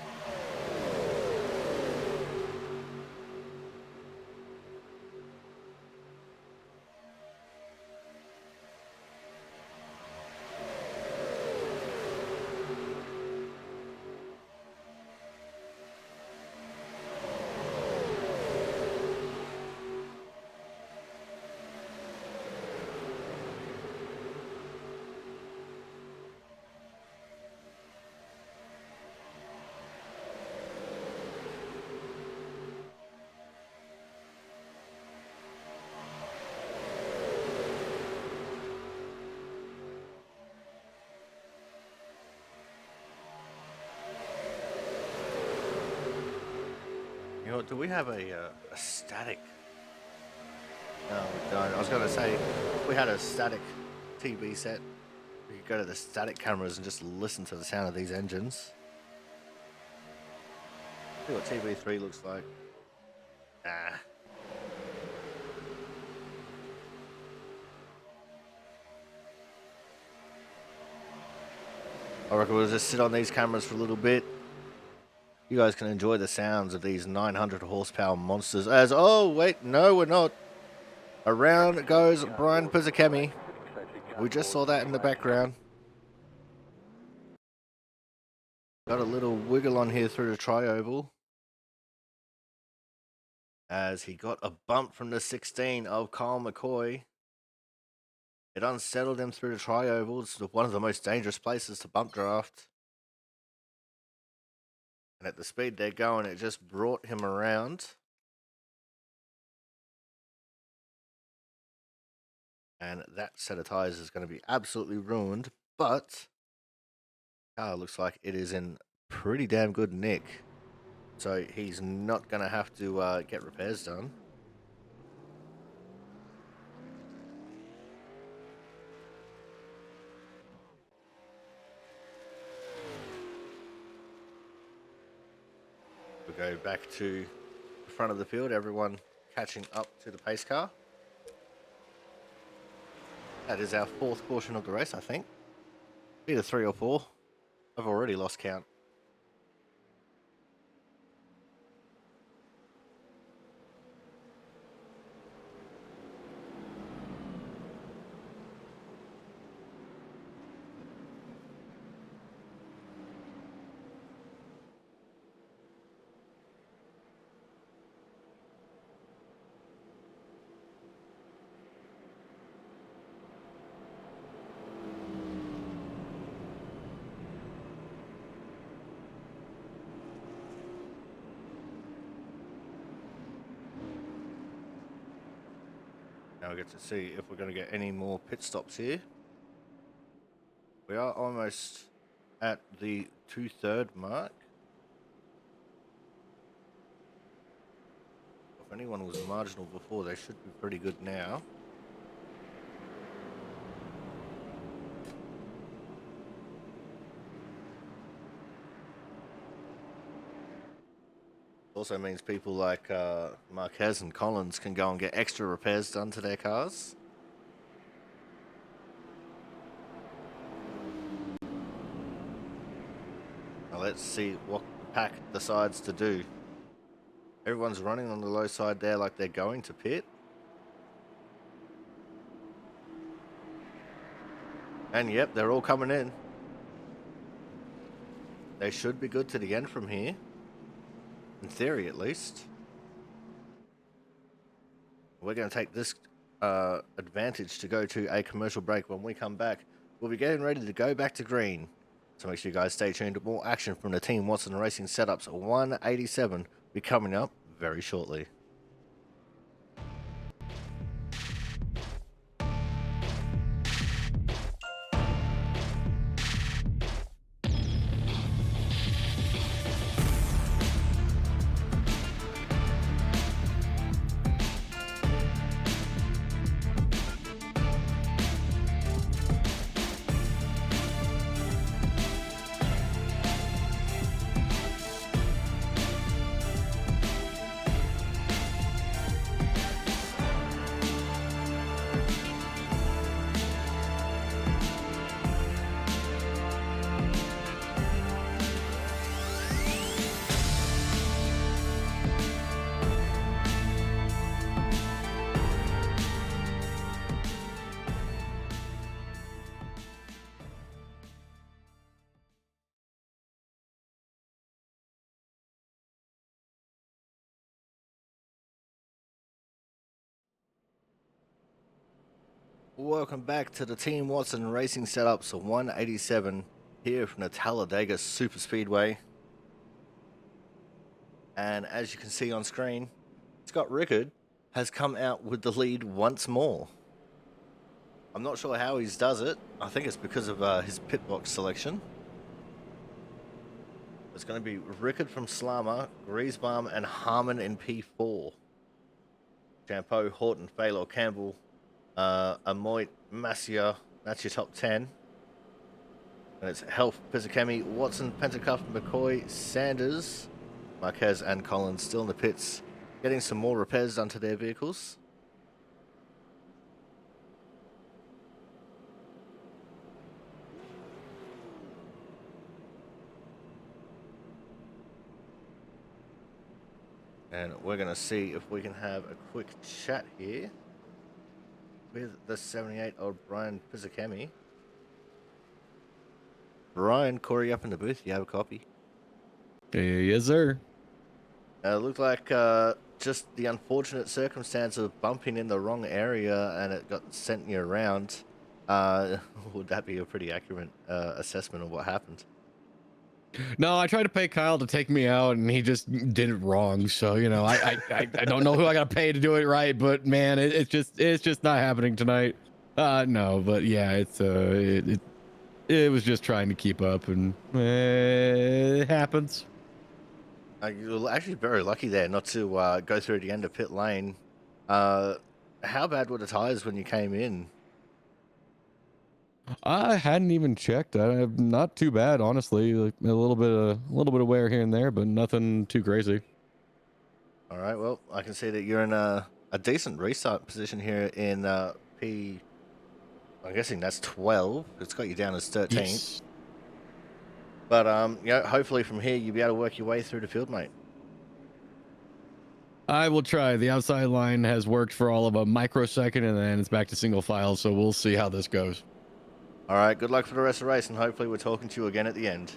You know, do we have a static? No, we don't. I was going to say, if we had a static TV set, we could go to the static cameras and just listen to the sound of these engines. See what TV3 looks like. Ah. I reckon we'll just sit on these cameras for a little bit. You guys can enjoy the sounds of these 900 horsepower monsters as, oh, wait, no, we're not. Around goes Brian Pizzakemi. We just saw that in the background. Got a little wiggle on here through the tri-oval. As he got a bump from the 16 of Kyle McCoy. It unsettled him through the tri-oval. It's one of the most dangerous places to bump draft. And at the speed they're going, it just brought him around. And that set of tires is going to be absolutely ruined. But car looks like it is in pretty damn good nick. So he's not going to have to get repairs done. We go back to the front of the field, everyone catching up to the pace car. That is our 4th portion of the race, I think. Either 3 or 4. I've already lost count. Now we get to see if we're going to get any more pit stops here. We are almost at the 2/3 mark. If anyone was marginal before, they should be pretty good now. also means people like Marquez and Collins can go and get extra repairs done to their cars. Now let's see what the pack decides to do. Everyone's running on the low side there like they're going to pit. And yep, they're all coming in. They should be good to the end from here. In theory, at least. We're going to take this advantage to go to a commercial break. When we come back, we'll be getting ready to go back to green. So make sure you guys stay tuned. More action from the Team Watson Racing Setups 187 be coming up very shortly. Welcome back to the Team Watson Racing Setups 187 here from the Talladega Super Speedway. And as you can see on screen, Scott Rickard has come out with the lead once more. I'm not sure how he does it. I think it's because of his pit box selection. It's going to be Rickard from Slammer, Griesbaum and Harmon in P4. Champeau, Horton, Faylor, Campbell, Amoit, Massia, that's your top 10. And it's Health, Pizzakemi, Watson, Pentacuff, McCoy, Sanders, Marquez and Collins still in the pits, getting some more repairs done to their vehicles. And we're going to see if we can have a quick chat here with the 78-old Brian Pizzakemi. Brian, Corey up in the booth. You have a copy? Yes, sir. It looked like just the unfortunate circumstance of bumping in the wrong area and it got sent you around. Would that be a pretty accurate assessment of what happened? No, I tried to pay Kyle to take me out, and he just did it wrong. So I don't know who I got to pay to do it right, but man, it's just not happening tonight. No, but yeah, it was just trying to keep up, and it happens. You're actually very lucky there not to go through the end of pit lane. How bad were the tires when you came in? I hadn't even checked. Not too bad, honestly. Like a little bit of wear here and there, but nothing too crazy. All right. Well, I can see that you're in a decent restart position here in P. I'm guessing that's 12. It's got you down as 13th. Yes. But hopefully from here you'll be able to work your way through the field, mate. I will try. The outside line has worked for all of a microsecond, and then it's back to single file. So we'll see how this goes. All right, good luck for the rest of the race, and hopefully we're talking to you again at the end.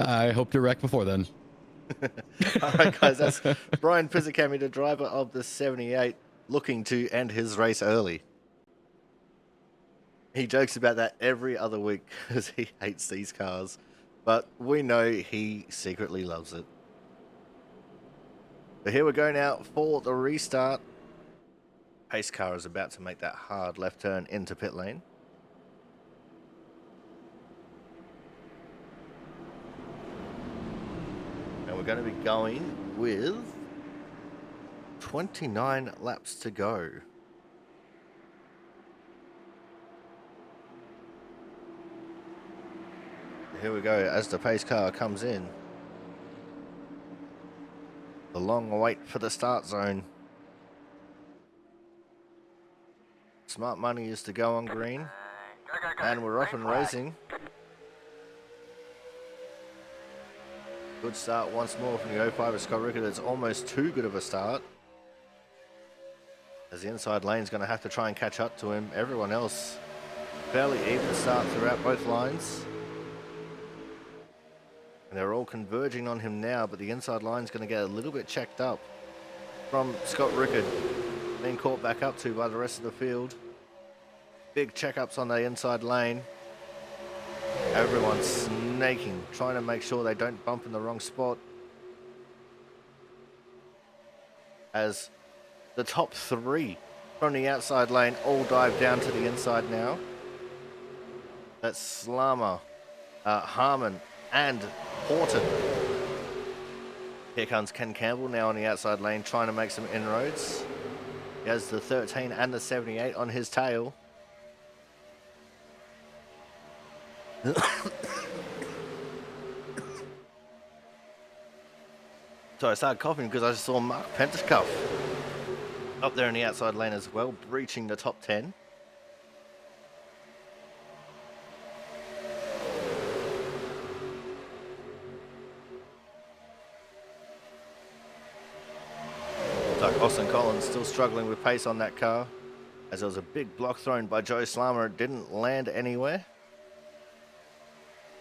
I hope to wreck before then. All right, guys, that's Brian Pizzakemi, the driver of the 78, looking to end his race early. He jokes about that every other week because he hates these cars, but we know he secretly loves it. But here we go now for the restart. Pace car is about to make that hard left turn into pit lane. And we're going to be going with 29 laps to go. Here we go as the pace car comes in. The long wait for the start zone. Smart money is to go on green. And we're off and racing. Good start once more from the 05 of Scott Rickard. It's almost too good of a start, as the inside lane's going to have to try and catch up to him. Everyone else fairly even start throughout both lines. And they're all converging on him now, but the inside line's going to get a little bit checked up from Scott Rickard, being caught back up to by the rest of the field. Big checkups on the inside lane. Everyone's snaking, trying to make sure they don't bump in the wrong spot. As the top three from the outside lane all dive down to the inside now. That's Slammer, Harmon, and Horton. Here comes Ken Campbell now on the outside lane, trying to make some inroads. He has the 13 and the 78 on his tail. So I started coughing because I saw Mark Pentecoff up there in the outside lane as well, breaching the top 10. Looks like Austin Collins still struggling with pace on that car, as there was a big block thrown by Joe Slammer. It didn't land anywhere.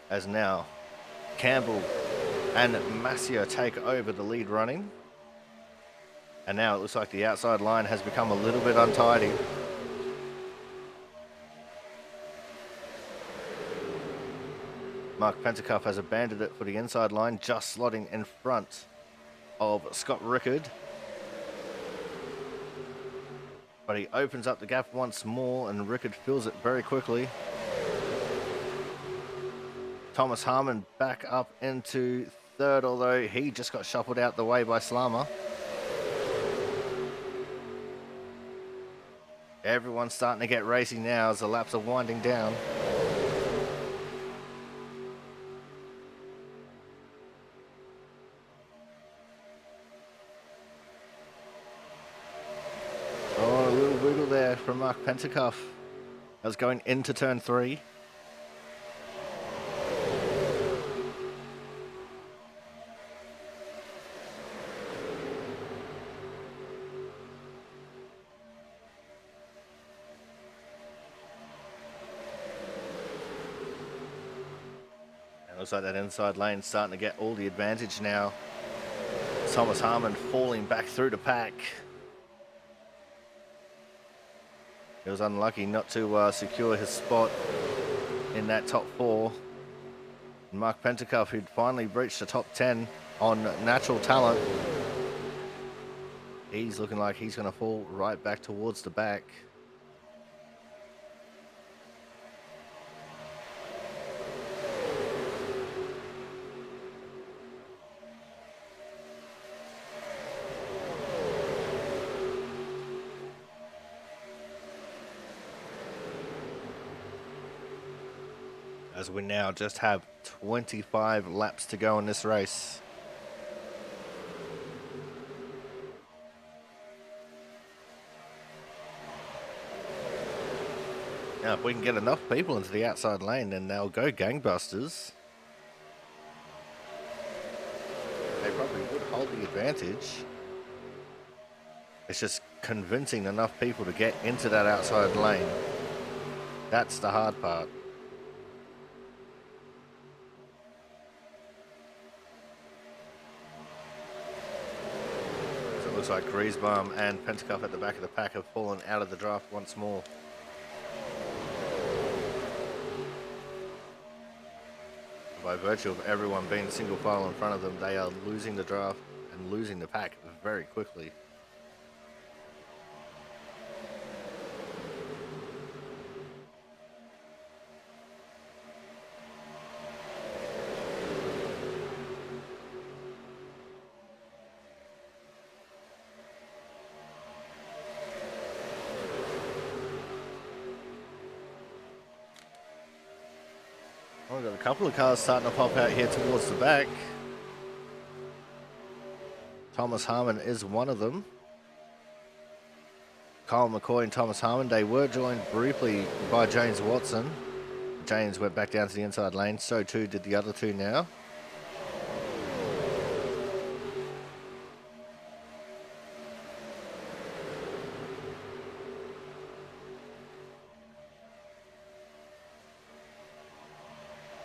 As now Campbell and Massio take over the lead running. And now it looks like the outside line has become a little bit untidy. Mark Pentecoff has abandoned it for the inside line, just slotting in front of Scott Rickard. But he opens up the gap once more and Rickard fills it very quickly. Thomas Harmon back up into third, although he just got shuffled out the way by Slammer. Everyone's starting to get racing now as the laps are winding down. Oh, a little wiggle there from Mark Pentecoff. That was going into turn 3. Looks like that inside lane starting to get all the advantage now. Thomas Harmon falling back through the pack. He was unlucky not to secure his spot in that top 4. And Mark Pentecoff, who'd finally breached the top 10 on natural talent, he's looking like he's going to fall right back towards the back. As we now just have 25 laps to go in this race. Now, if we can get enough people into the outside lane, then they'll go gangbusters. They probably would hold the advantage. It's just convincing enough people to get into that outside lane. That's the hard part. Looks like Griesbaum and Pentecoff at the back of the pack have fallen out of the draft once more. By virtue of everyone being single file in front of them, they are losing the draft and losing the pack very quickly. Oh, we've got a couple of cars starting to pop out here towards the back. Thomas Harmon is one of them. Kyle McCoy and Thomas Harmon, they were joined briefly by James Watson. James went back down to the inside lane, so too did the other two now.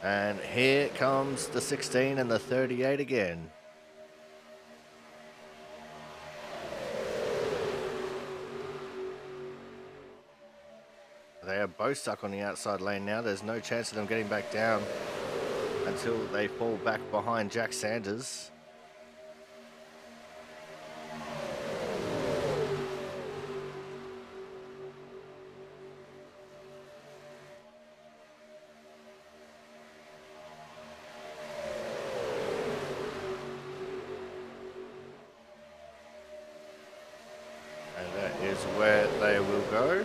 And here comes the 16 and the 38 again. They are both stuck on the outside lane now. There's no chance of them getting back down until they fall back behind Jack Sanders. And that is where they will go.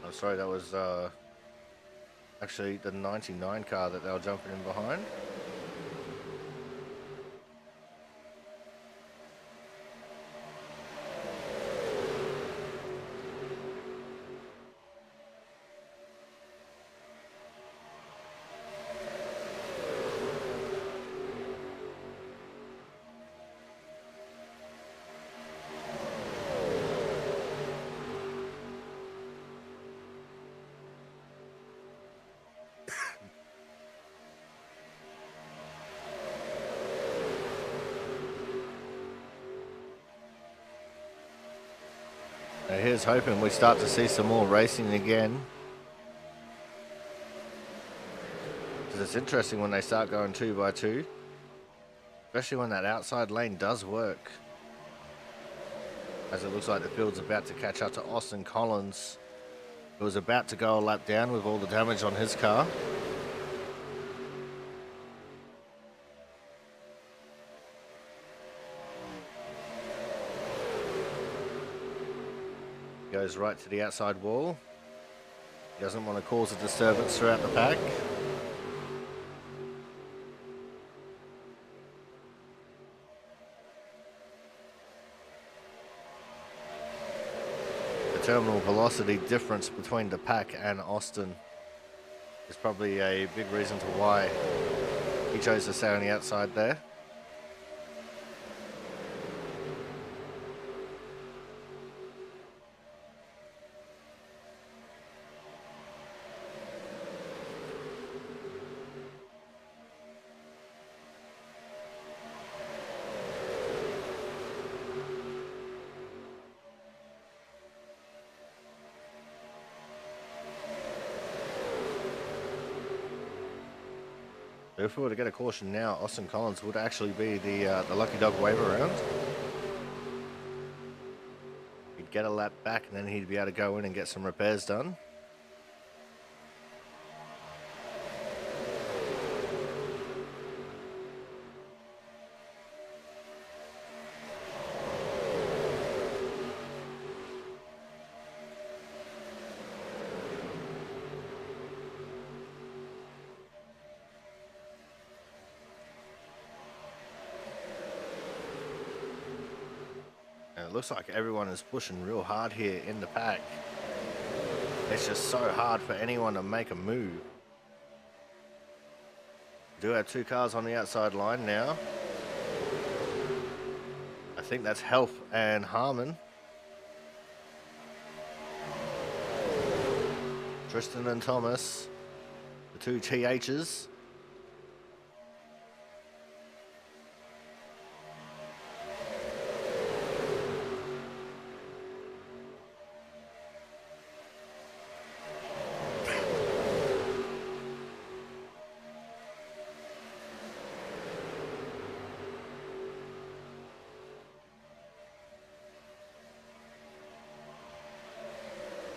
I'm sorry, that was actually the 99 car that they were jumping in behind. Now here's hoping we start to see some more racing again. Because it's interesting when they start going 2 by 2. Especially when that outside lane does work. As it looks like the field's about to catch up to Austin Collins, who was about to go a lap down with all the damage on his car. Goes right to the outside wall. He doesn't want to cause a disturbance throughout the pack. The terminal velocity difference between the pack and Austin is probably a big reason to why he chose to stay on the outside there. If we were to get a caution now, Austin Collins would actually be the lucky dog wave around. He'd get a lap back and then he'd be able to go in and get some repairs done. And it looks like everyone is pushing real hard here in the pack. It's just so hard for anyone to make a move. We do have 2 cars on the outside line now. I think that's Health and Harmon. Tristan and Thomas, the 2 THs.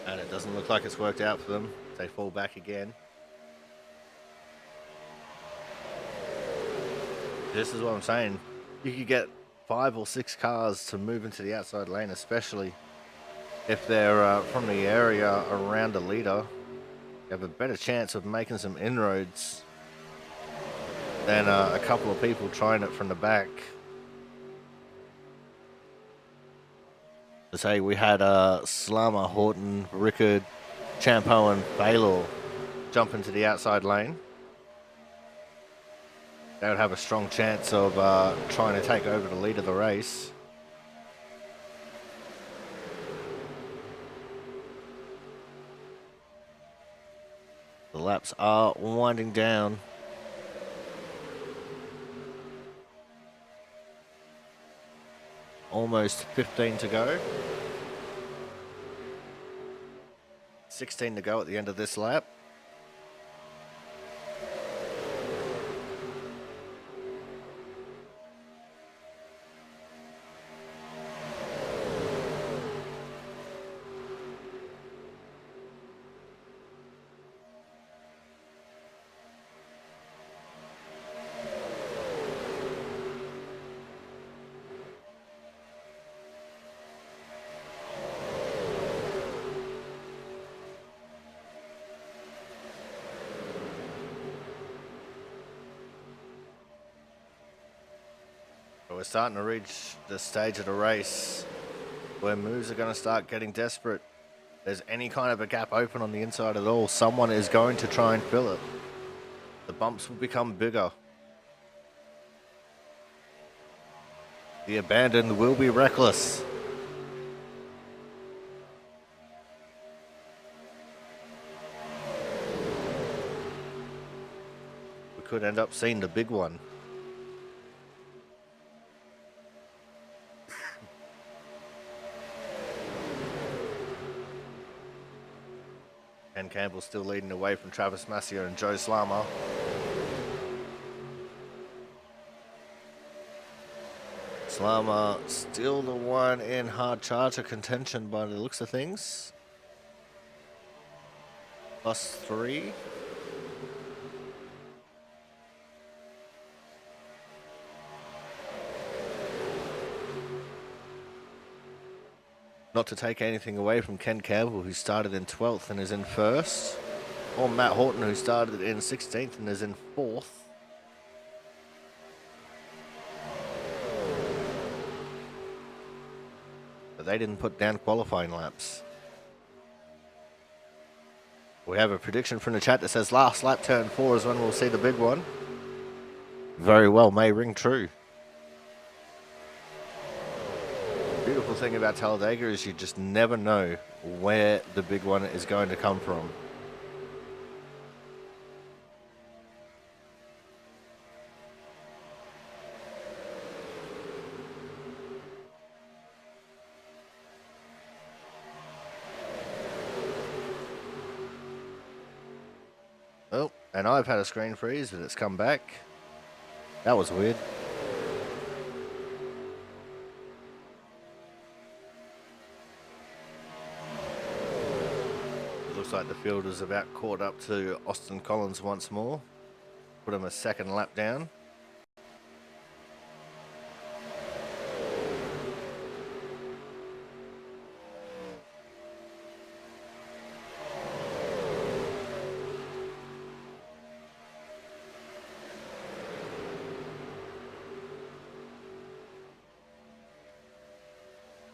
And it doesn't look like it's worked out for them. They fall back again. This is what I'm saying. You could get 5 or 6 cars to move into the outside lane, especially if they're from the area around the leader. You have a better chance of making some inroads then a couple of people trying it from the back. To say we had Slama, Horton, Rickard, Champo, and Baylor jump into the outside lane. They would have a strong chance of trying to take over the lead of the race. The laps are winding down. Almost 15 to go. 16 to go at the end of this lap. We're starting to reach the stage of the race where moves are going to start getting desperate. If there's any kind of a gap open on the inside at all, someone is going to try and fill it. The bumps will become bigger. The abandoned will be reckless. We could end up seeing the big one. Ken Campbell still leading away from Travis Massio and Joe Slama. Slama still the one in hard charger contention by the looks of things. +3. Not to take anything away from Ken Campbell, who started in 12th and is in 1st. Or Matt Horton, who started in 16th and is in 4th. But they didn't put down qualifying laps. We have a prediction from the chat that says last lap turn 4 is when we'll see the big one. Very well, may ring true. Beautiful thing about Talladega is you just never know where the big one is going to come from. Oh, and I've had a screen freeze, but it's come back. That was weird. Looks like the field is about caught up to Austin Collins once more. Put him a second lap down.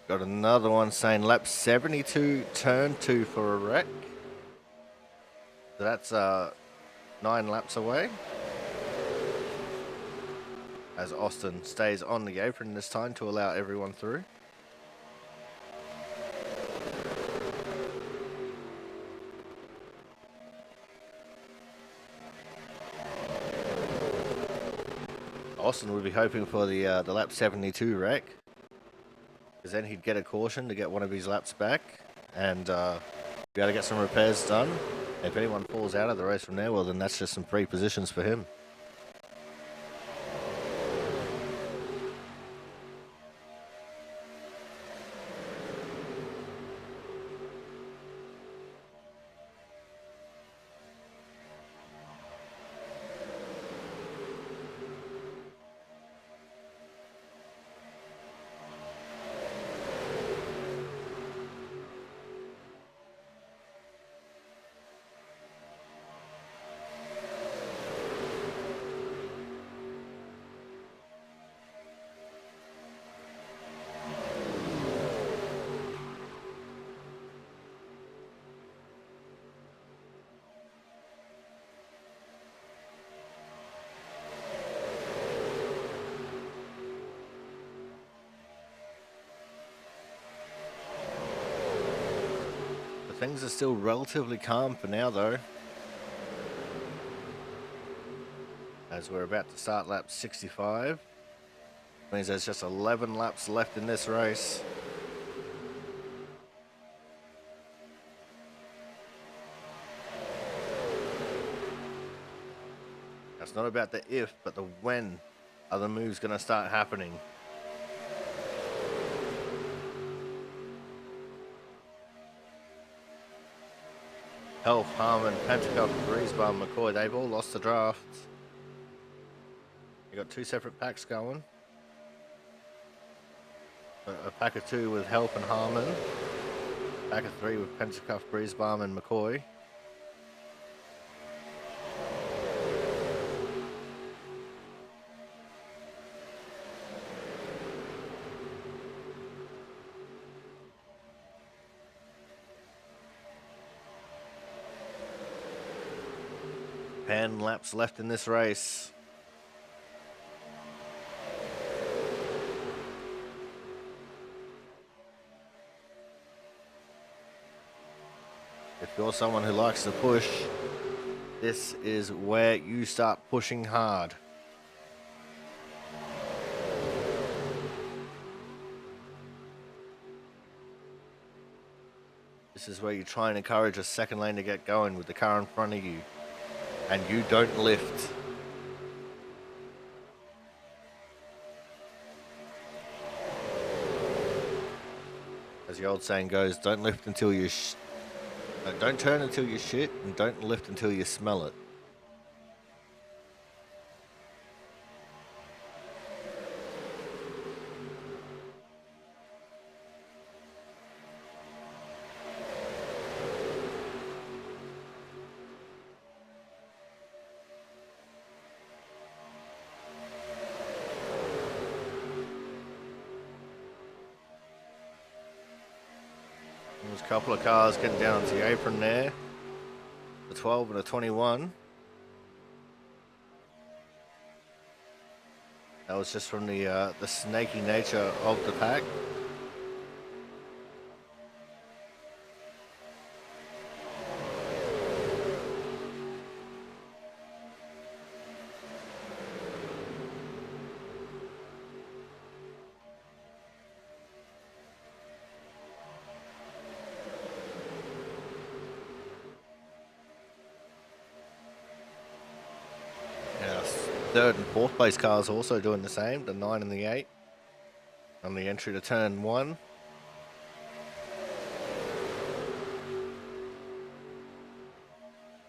Got another one saying lap 72, turn 2 for a wreck. So that's 9 laps away. As Austin stays on the apron this time to allow everyone through. Austin would be hoping for the lap 72 wreck. Because then he'd get a caution to get one of his laps back and be able to get some repairs done. If anyone falls out of the race from there, well, then that's just some free positions for him. Things are still relatively calm for now, though, as we're about to start lap 65. Means there's just 11 laps left in this race. It's not about the if, but the when are the moves going to start happening. Health, Harmon, Pentecost, Griesbaum, McCoy, they've all lost the draft. You got 2 separate packs going. A pack of 2 with Help and Harmon. A pack of 3 with Pentecost, Griesbaum, and McCoy. Ten laps left in this race. If you're someone who likes to push, this is where you start pushing hard. This is where you try and encourage a second lane to get going with the car in front of you. And you don't lift. As the old saying goes, don't lift until you don't turn until you shit, and don't lift until you smell it. There's a couple of cars getting down to the apron there. The 12 and a 21. That was just from the snaky nature of the pack. Third and fourth place cars also doing the same, the 9 and the 8 on the entry to turn 1.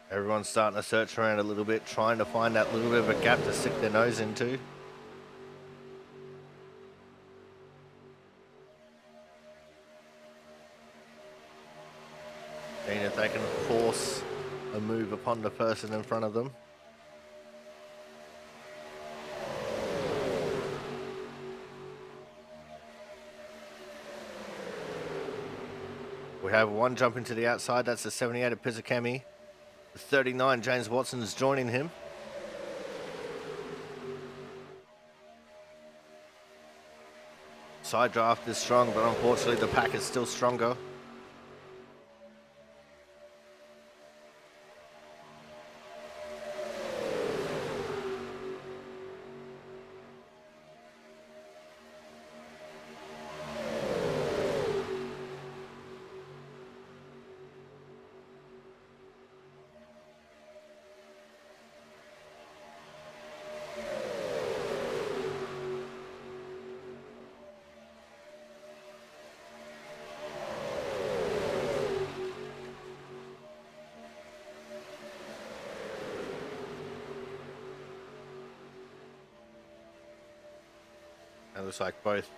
Everyone's starting to search around a little bit, trying to find that little bit of a gap to stick their nose into. Seeing if they can force a move upon the person in front of them. We have one jumping to the outside. That's the 78 of Pizzakemi. The 39, James Watson, is joining him. Side draft is strong, but unfortunately the pack is still stronger. It looks like both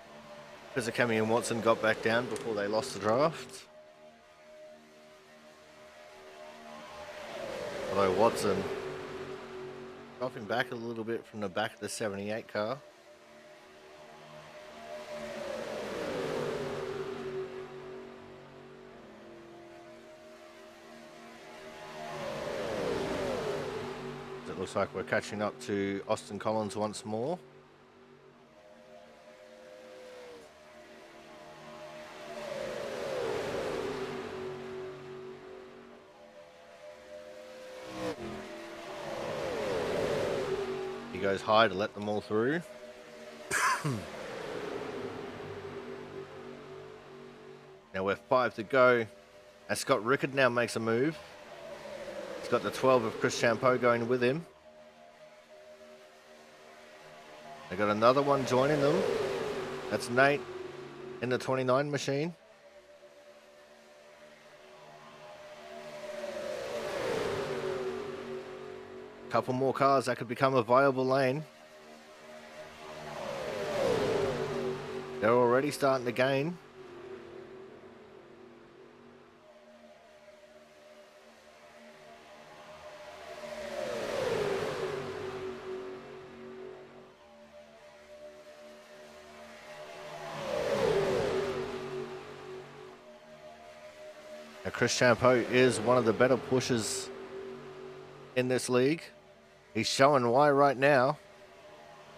Pizzakemi and Watson got back down before they lost the draft. Although Watson dropping back a little bit from the back of the 78 car. It looks like we're catching up to Austin Collins once more. He goes high to let them all through. Now we're 5 to go. And Scott Rickard now makes a move. He's got the 12 of Chris Champeau going with him. They got another one joining them. That's Nate in the 29 machine. Couple more cars that could become a viable lane. They're already starting to gain. Now Chris Champeau is one of the better pushers in this league. He's showing why right now.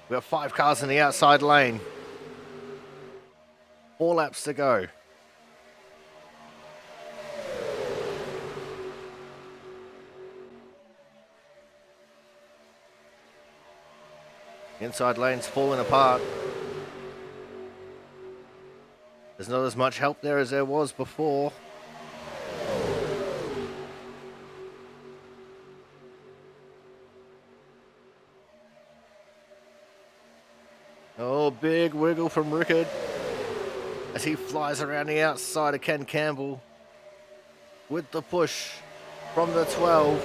We've got 5 cars in the outside lane. 4 laps to go. Inside lane's falling apart. There's not as much help there as there was before. Oh, big wiggle from Rickard as he flies around the outside of Ken Campbell with the push from the 12.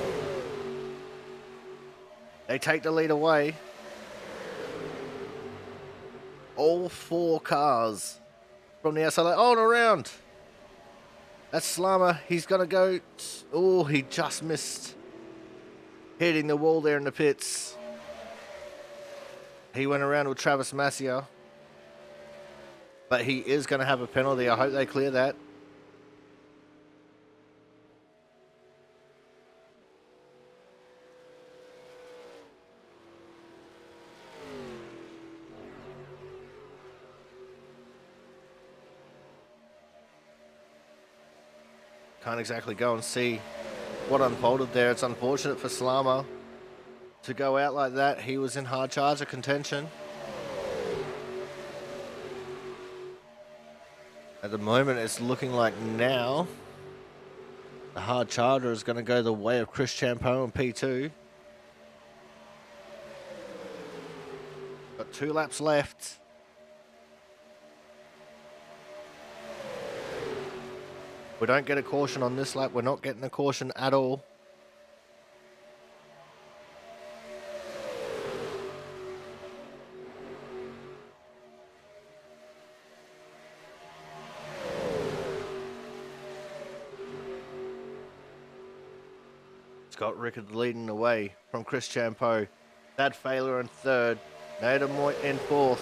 They take the lead away. All 4 cars from the outside. Oh, and around. That's Slammer. He's going to go. Oh, he just missed hitting the wall there in the pits. He went around with Travis Massia. But he is going to have a penalty. I hope they clear that. Can't exactly go and see what unfolded there. It's unfortunate for Slammer to go out like that. He was in hard charger contention. At the moment, it's looking like now the hard charger is going to go the way of Chris Champeau in P2. Got 2 laps left. We don't get a caution on this lap. We're not getting a caution at all. Scott Rickard leading the way from Chris Champeau. Thad Failer in 3rd. Nathan Moit in 4th.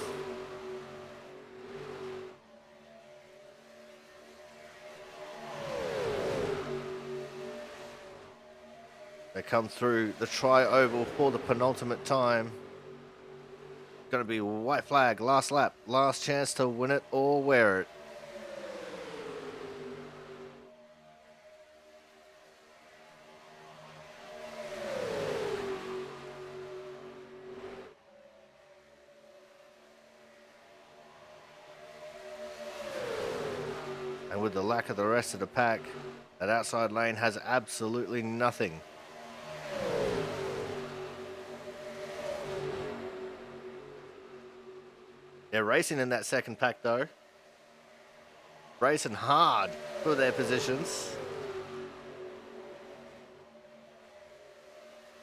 They come through the tri-oval for the penultimate time. Going to be white flag, last lap, last chance to win it or wear it. And with the lack of the rest of the pack, that outside lane has absolutely nothing. They're racing in that second pack though. Racing hard for their positions.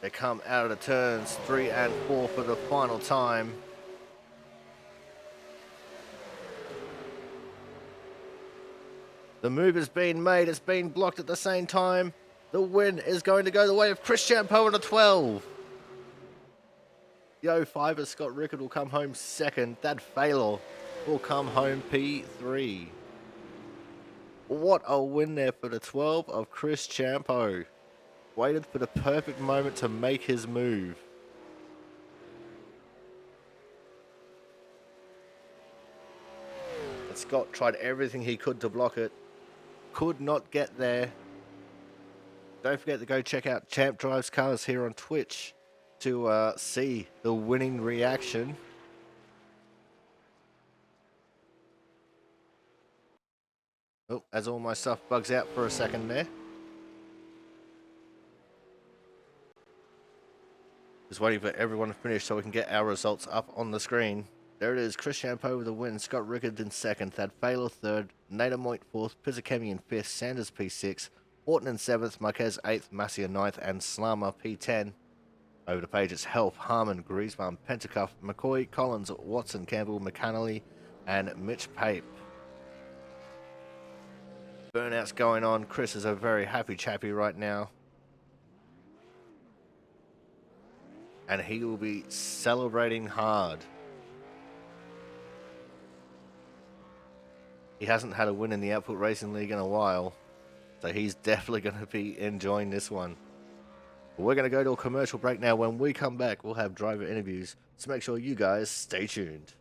They come out of the turns 3 and 4 for the final time. The move has been made, it's been blocked at the same time. The win is going to go the way of Chris Champeau in a 12. The 05er Scott Rickard will come home 2nd. Thad Failer will come home P3. What a win there for the 12 of Chris Champeau. Waited for the perfect moment to make his move. And Scott tried everything he could to block it. Could not get there. Don't forget to go check out Champ Drives Cars here on Twitch. to see the winning reaction. Oh, as all my stuff bugs out for a second there. Just waiting for everyone to finish so we can get our results up on the screen. There it is. Chris Champeau with the win. Scott Rickard in second. Thad Failer third. Nader Moit fourth. Pizzakemi in fifth. Sanders P6. Horton in seventh. Marquez eighth. Massey in ninth. And Slama P10. Over the page, it's Help, Harmon, Griezmann, Pentacuff, McCoy, Collins, Watson, Campbell, McCannally, and Mitch Pape. Burnout's going on. Chris is a very happy chappy right now. And he will be celebrating hard. He hasn't had a win in the Output Racing League in a while, so he's definitely going to be enjoying this one. We're going to go to a commercial break now. When we come back, we'll have driver interviews, so make sure you guys stay tuned.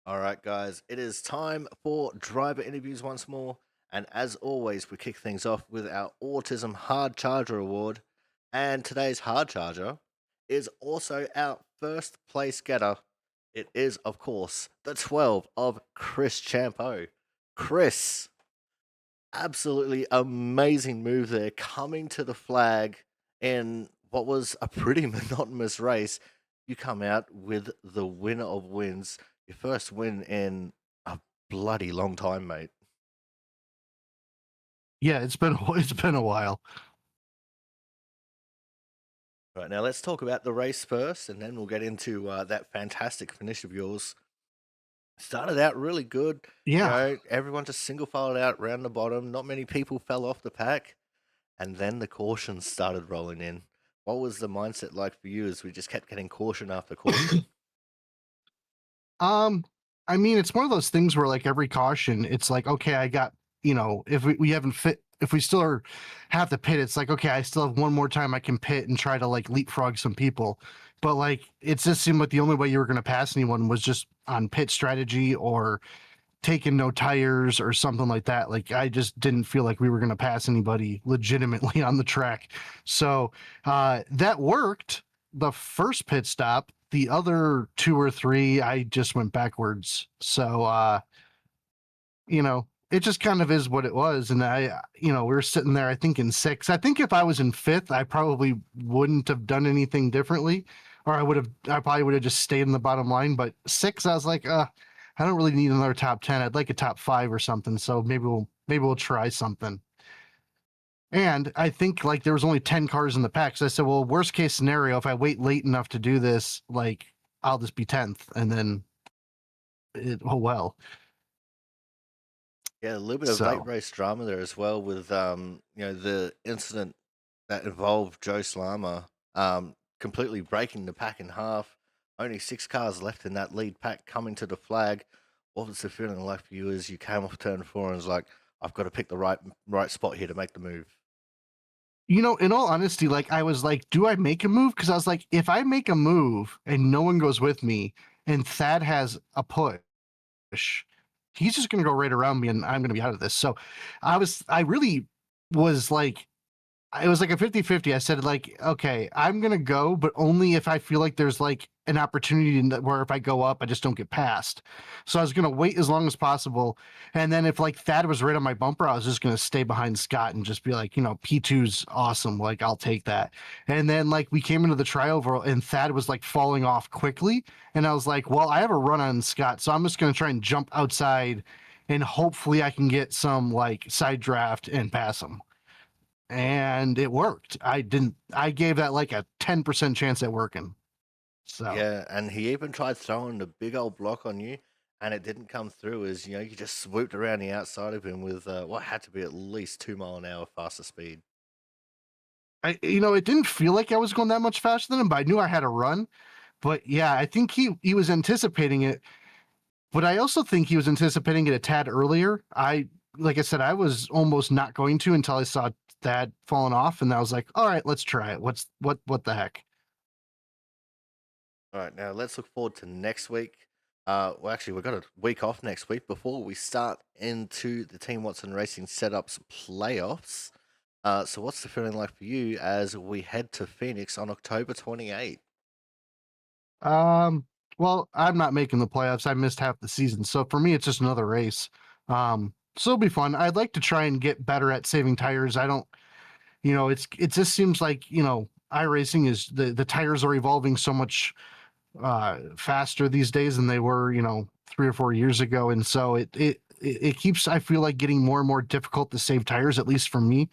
All right, guys, it is time for driver interviews once more. And as always, we kick things off with our Autism Hard Charger Award. And today's Hard Charger is also our first place getter. It is, of course, the 12 of Chris Champeau. Chris, absolutely amazing move there, coming to the flag in what was a pretty monotonous race. You come out with the winner of wins. Your first win in a bloody long time, mate. Yeah, it's been a while. Right, now let's talk about the race first, and then we'll get into that fantastic finish of yours. Started out really good. Yeah. You know, everyone just single filed out around the bottom. Not many people fell off the pack. And then the cautions started rolling in. What was the mindset like for you as we just kept getting caution after caution? I mean, it's one of those things where like every caution, it's like, okay, I got, if we haven't fit, if we still have to pit, it's like, okay, I still have one more time I can pit and try to like leapfrog some people. But like, it just seemed like the only way you were going to pass anyone was just on pit strategy or taking no tires or something like that. Like, I just didn't feel like we were going to pass anybody legitimately on the track. So that worked. The first pit stop, the other 2 or 3, I just went backwards. So, it just kind of is what it was. And we were sitting there, I think in 6th. I think if I was in 5th, I probably wouldn't have done anything differently, or I probably would have just stayed in the bottom line. But 6, I was like, I don't really need another top 10. I'd like a top 5 or something. So maybe we'll try something. And I think like there was only 10 cars in the pack. So I said, well, worst case scenario, if I wait late enough to do this, like I'll just be 10th, and then oh well. Yeah, a little bit of late So race drama there as well with the incident that involved Joe Slama completely breaking the pack in half. Only 6 cars left in that lead pack coming to the flag. What was the feeling like for you as you came off turn 4 and was like, I've got to pick the right spot here to make the move? in all honesty, like I was like, do I make a move? Because I was like, if I make a move and no one goes with me, and Thad has a push, he's just gonna go right around me, and I'm gonna be out of this. So I really was like, it was like a 50-50. I said, like, okay, I'm going to go, but only if I feel like there's like an opportunity where if I go up, I just don't get past. So I was going to wait as long as possible. And then if like Thad was right on my bumper, I was just going to stay behind Scott and just be like, P2's awesome. Like, I'll take that. And then like we came into the trioval and Thad was like falling off quickly. And I was like, well, I have a run on Scott. So I'm just going to try and jump outside and hopefully I can get some like side draft and pass him, and it worked. I gave that like a 10% chance at working. So Yeah, and he even tried throwing the big old block on you, and it didn't come through as you just swooped around the outside of him with what had to be at least 2 mile an hour faster speed. it didn't feel like I was going that much faster than him, but I knew I had a run. But yeah, I think he was anticipating it, but I also think he was anticipating it a tad earlier. Like I said, I was almost not going to until I saw Thad falling off, and I was like, all right, let's try it. What the heck? All right, now let's look forward to next week. Well, actually, we've got a week off next week before we start into the Team Watson Racing Setups playoffs. So, what's the feeling like for you as we head to Phoenix on October 28th? Well, I'm not making the playoffs. I missed half the season. So for me, it's just another race. So it'll be fun. I'd like to try and get better at saving tires. I don't, it just seems like, iRacing is the tires are evolving so much faster these days than they were, 3 or 4 years ago. And so it keeps, I feel like, getting more and more difficult to save tires, at least for me.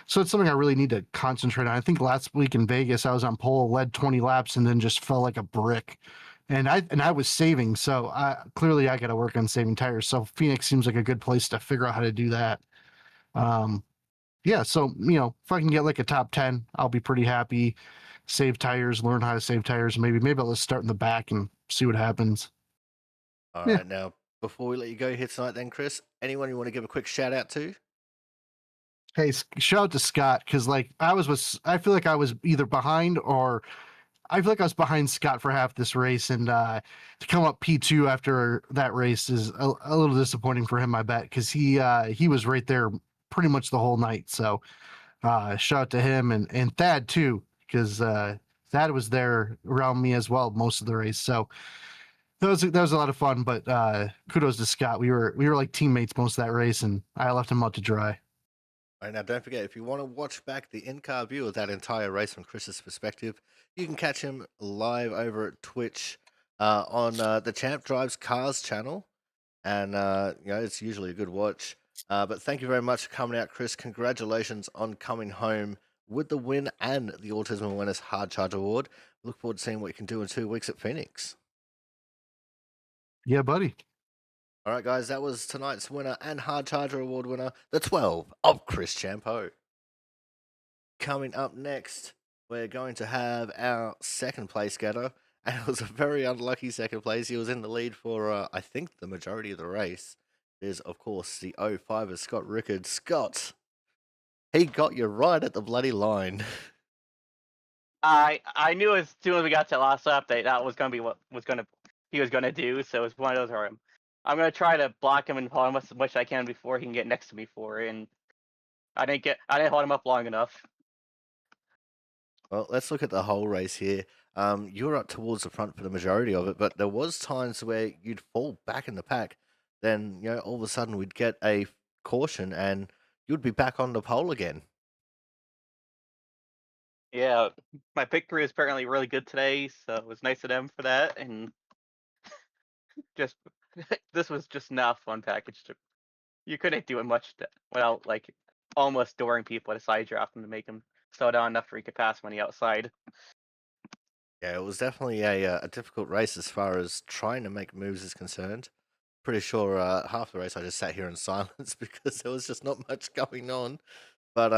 So it's something I really need to concentrate on. I think last week in Vegas, I was on pole, led 20 laps, and then just fell like a brick. And I was saving, so clearly I got to work on saving tires. So Phoenix seems like a good place to figure out how to do that. Yeah, so if I can get like a top 10, I'll be pretty happy. Save tires, learn how to save tires. Maybe I'll just start in the back and see what happens. All Yeah. right, now before we let you go here tonight, then Chris, anyone you want to give a quick shout out to? Hey, shout out to Scott, because like I feel like I was either behind, or I feel like I was behind Scott for half this race, and to come up P2 after that race is a little disappointing for him, I bet, because he was right there pretty much the whole night. So shout out to him, and Thad too, because Thad was there around me as well most of the race. So that was a lot of fun. But kudos to Scott. We were like teammates most of that race, and I left him out to dry. All right, now don't forget, if you want to watch back the in-car view of that entire race from Chris's perspective, you can catch him live over at Twitch on the Champ Drives Cars channel, and it's usually a good watch. But thank you very much for coming out, Chris. Congratulations on coming home with the win and the Autism Awareness Hard Charge Award. Look forward to seeing what you can do in 2 weeks at Phoenix. Yeah, buddy. All right, guys, that was tonight's winner and Hard Charger Award winner, the 12 of Chris Champo. Coming up next, we're going to have our second place getter, and it was a very unlucky second place. He was in the lead for, I think, the majority of the race. It is, of course, the 05 of Scott Rickard. Scott, he got you right at the bloody line. I knew as soon as we got to the last lap that was gonna be what he was gonna do. So it's one of those where I'm gonna try to block him and hold him up as much as I can before he can get next to me for it. And I didn't hold him up long enough. Well, let's look at the whole race here. You were up towards the front for the majority of it, but there was times where you'd fall back in the pack. Then all of a sudden we'd get a caution, and you'd be back on the pole again. Yeah, my pick three is apparently really good today, so it was nice of them for that. And just this was just not a fun package. You couldn't do it much without like almost dooring people at a side draft to make them slow down enough for you could pass money outside. Yeah, it was definitely a difficult race as far as trying to make moves is concerned. Pretty sure half the race I just sat here in silence because there was just not much going on. But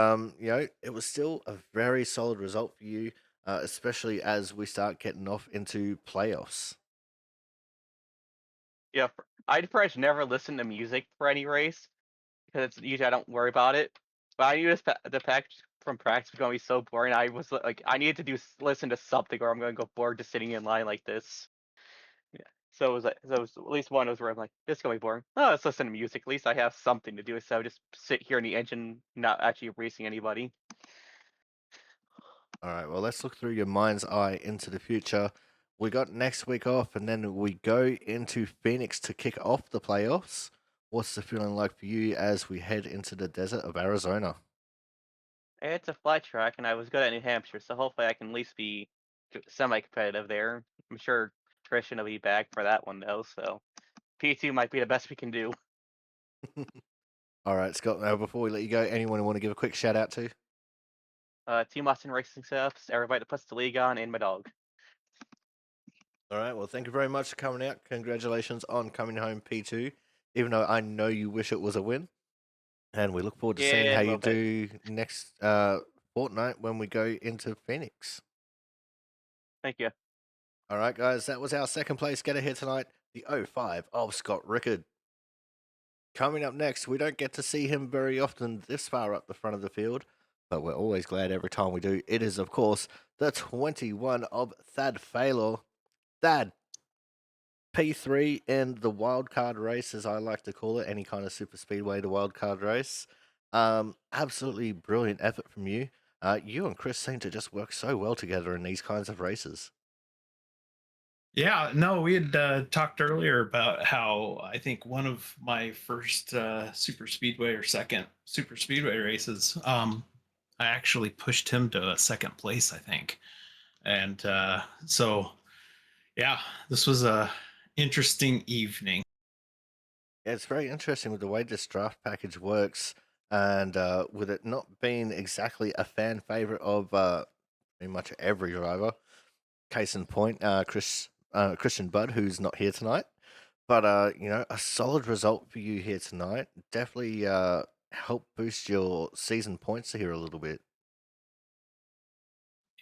it was still a very solid result for you, especially as we start getting off into playoffs. Yeah, I'd pretty much never listen to music for any race because it's usually I don't worry about it. But I knew the package from practice was going to be so boring. I was like, I needed to listen to something, or I'm going to go bored just sitting in line like this. Yeah. So it was like, so it was at least one of those where I'm like, this is going to be boring. Oh, let's listen to music. At least I have something to do. So I just sit here in the engine, not actually racing anybody. All right, well, let's look through your mind's eye into the future. We got next week off, and then we go into Phoenix to kick off the playoffs. What's the feeling like for you as we head into the desert of Arizona? It's a flat track, and I was good at New Hampshire, so hopefully I can at least be semi-competitive there. I'm sure Christian will be back for that one though, so P2 might be the best we can do. All right, Scott, now before we let you go, anyone want to give a quick shout out to? Team Austin Racing Subs, everybody that puts the league on, and my dog. All right, well, thank you very much for coming out. Congratulations on coming home P2, even though I know you wish it was a win. And we look forward to seeing Yeah, how a you little bit. do next fortnight when we go into Phoenix. Thank you. All right, guys, that was our second place getter here tonight, the 05 of Scott Rickard. Coming up next, we don't get to see him very often this far up the front of the field, but we're always glad every time we do. It is, of course, the 21 of Thad Faylor. Thad, P3 in the wildcard race, as I like to call it, any kind of super speedway, the wildcard race. Absolutely brilliant effort from you. You and Chris seem to just work so well together in these kinds of races. Yeah, no, we had talked earlier about how I think one of my first super speedway or second super speedway races, I actually pushed him to a second place, I think. And so, yeah, this was a interesting evening. Yeah, it's very interesting with the way this draft package works, and with it not being exactly a fan favorite of pretty much every driver. Case in point, Christian Budd, who's not here tonight. But a solid result for you here tonight. Definitely help boost your season points here a little bit.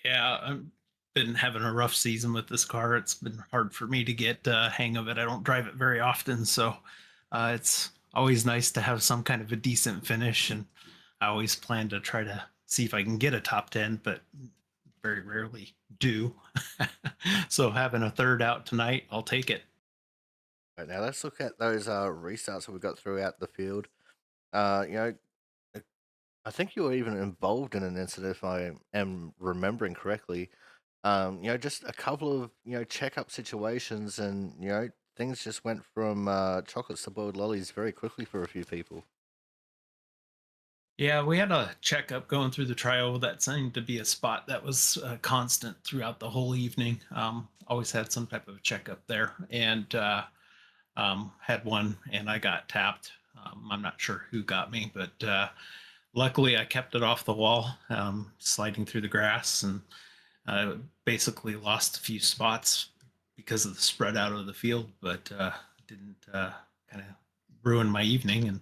Yeah, I've been having a rough season with this car. It's been hard for me to get hang of it. I don't drive it very often, so it's always nice to have some kind of a decent finish. And I always plan to try to see if I can get a top 10, but very rarely do. So having a third out tonight, I'll take it. Right now, let's look at those restarts that we got throughout the field. Uh, you know, I think you were even involved in an incident, if I am remembering correctly. Just a couple of checkup situations, and things just went from chocolates to boiled lollies very quickly for a few people. Yeah, we had a checkup going through the trioval. That seemed to be a spot that was constant throughout the whole evening. Always had some type of checkup there, and had one, and I got tapped. I'm not sure who got me, but luckily I kept it off the wall, sliding through the grass, and basically lost a few spots because of the spread out of the field, but didn't kind of ruin my evening, and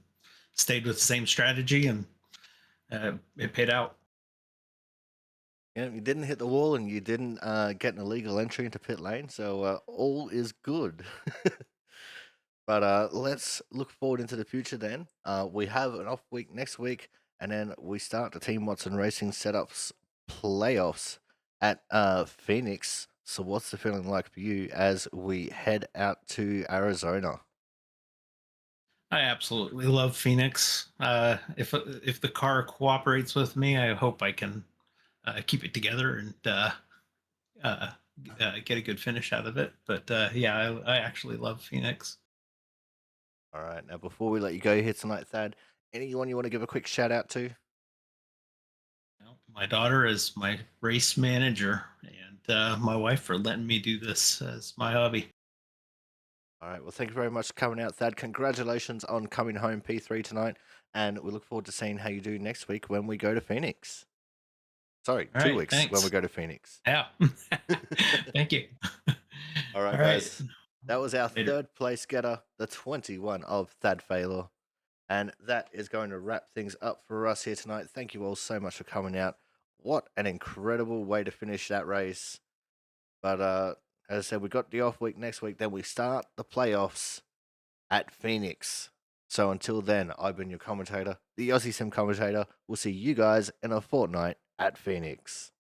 stayed with the same strategy, and it paid out. Yeah, you didn't hit the wall, and you didn't get an illegal entry into pit lane, so all is good. But let's look forward into the future then. We have an off week next week, and then we start the Team Watson Racing Setups playoffs at Phoenix. So, what's the feeling like for you as we head out to Arizona? I absolutely love Phoenix. If the car cooperates with me, I hope I can keep it together and get a good finish out of it. But yeah, I actually love Phoenix. All right. Now, before we let you go here tonight, Thad, anyone you want to give a quick shout out to? Well, my daughter is my race manager, and my wife for letting me do this as my hobby. All right. Well, thank you very much for coming out, Thad. Congratulations on coming home P3 tonight. And we look forward to seeing how you do next week when we go to Phoenix. Sorry, All 2 right, weeks when thanks. we go to Phoenix. Yeah. Thank you. All right, All right. guys. That was our Later. third place getter, the 21 of Thad Faylor. And that is going to wrap things up for us here tonight. Thank you all so much for coming out. What an incredible way to finish that race. But as I said, we got the off week next week. Then we start the playoffs at Phoenix. So until then, I've been your commentator, the Aussie Sim commentator. We'll see you guys in a fortnight at Phoenix.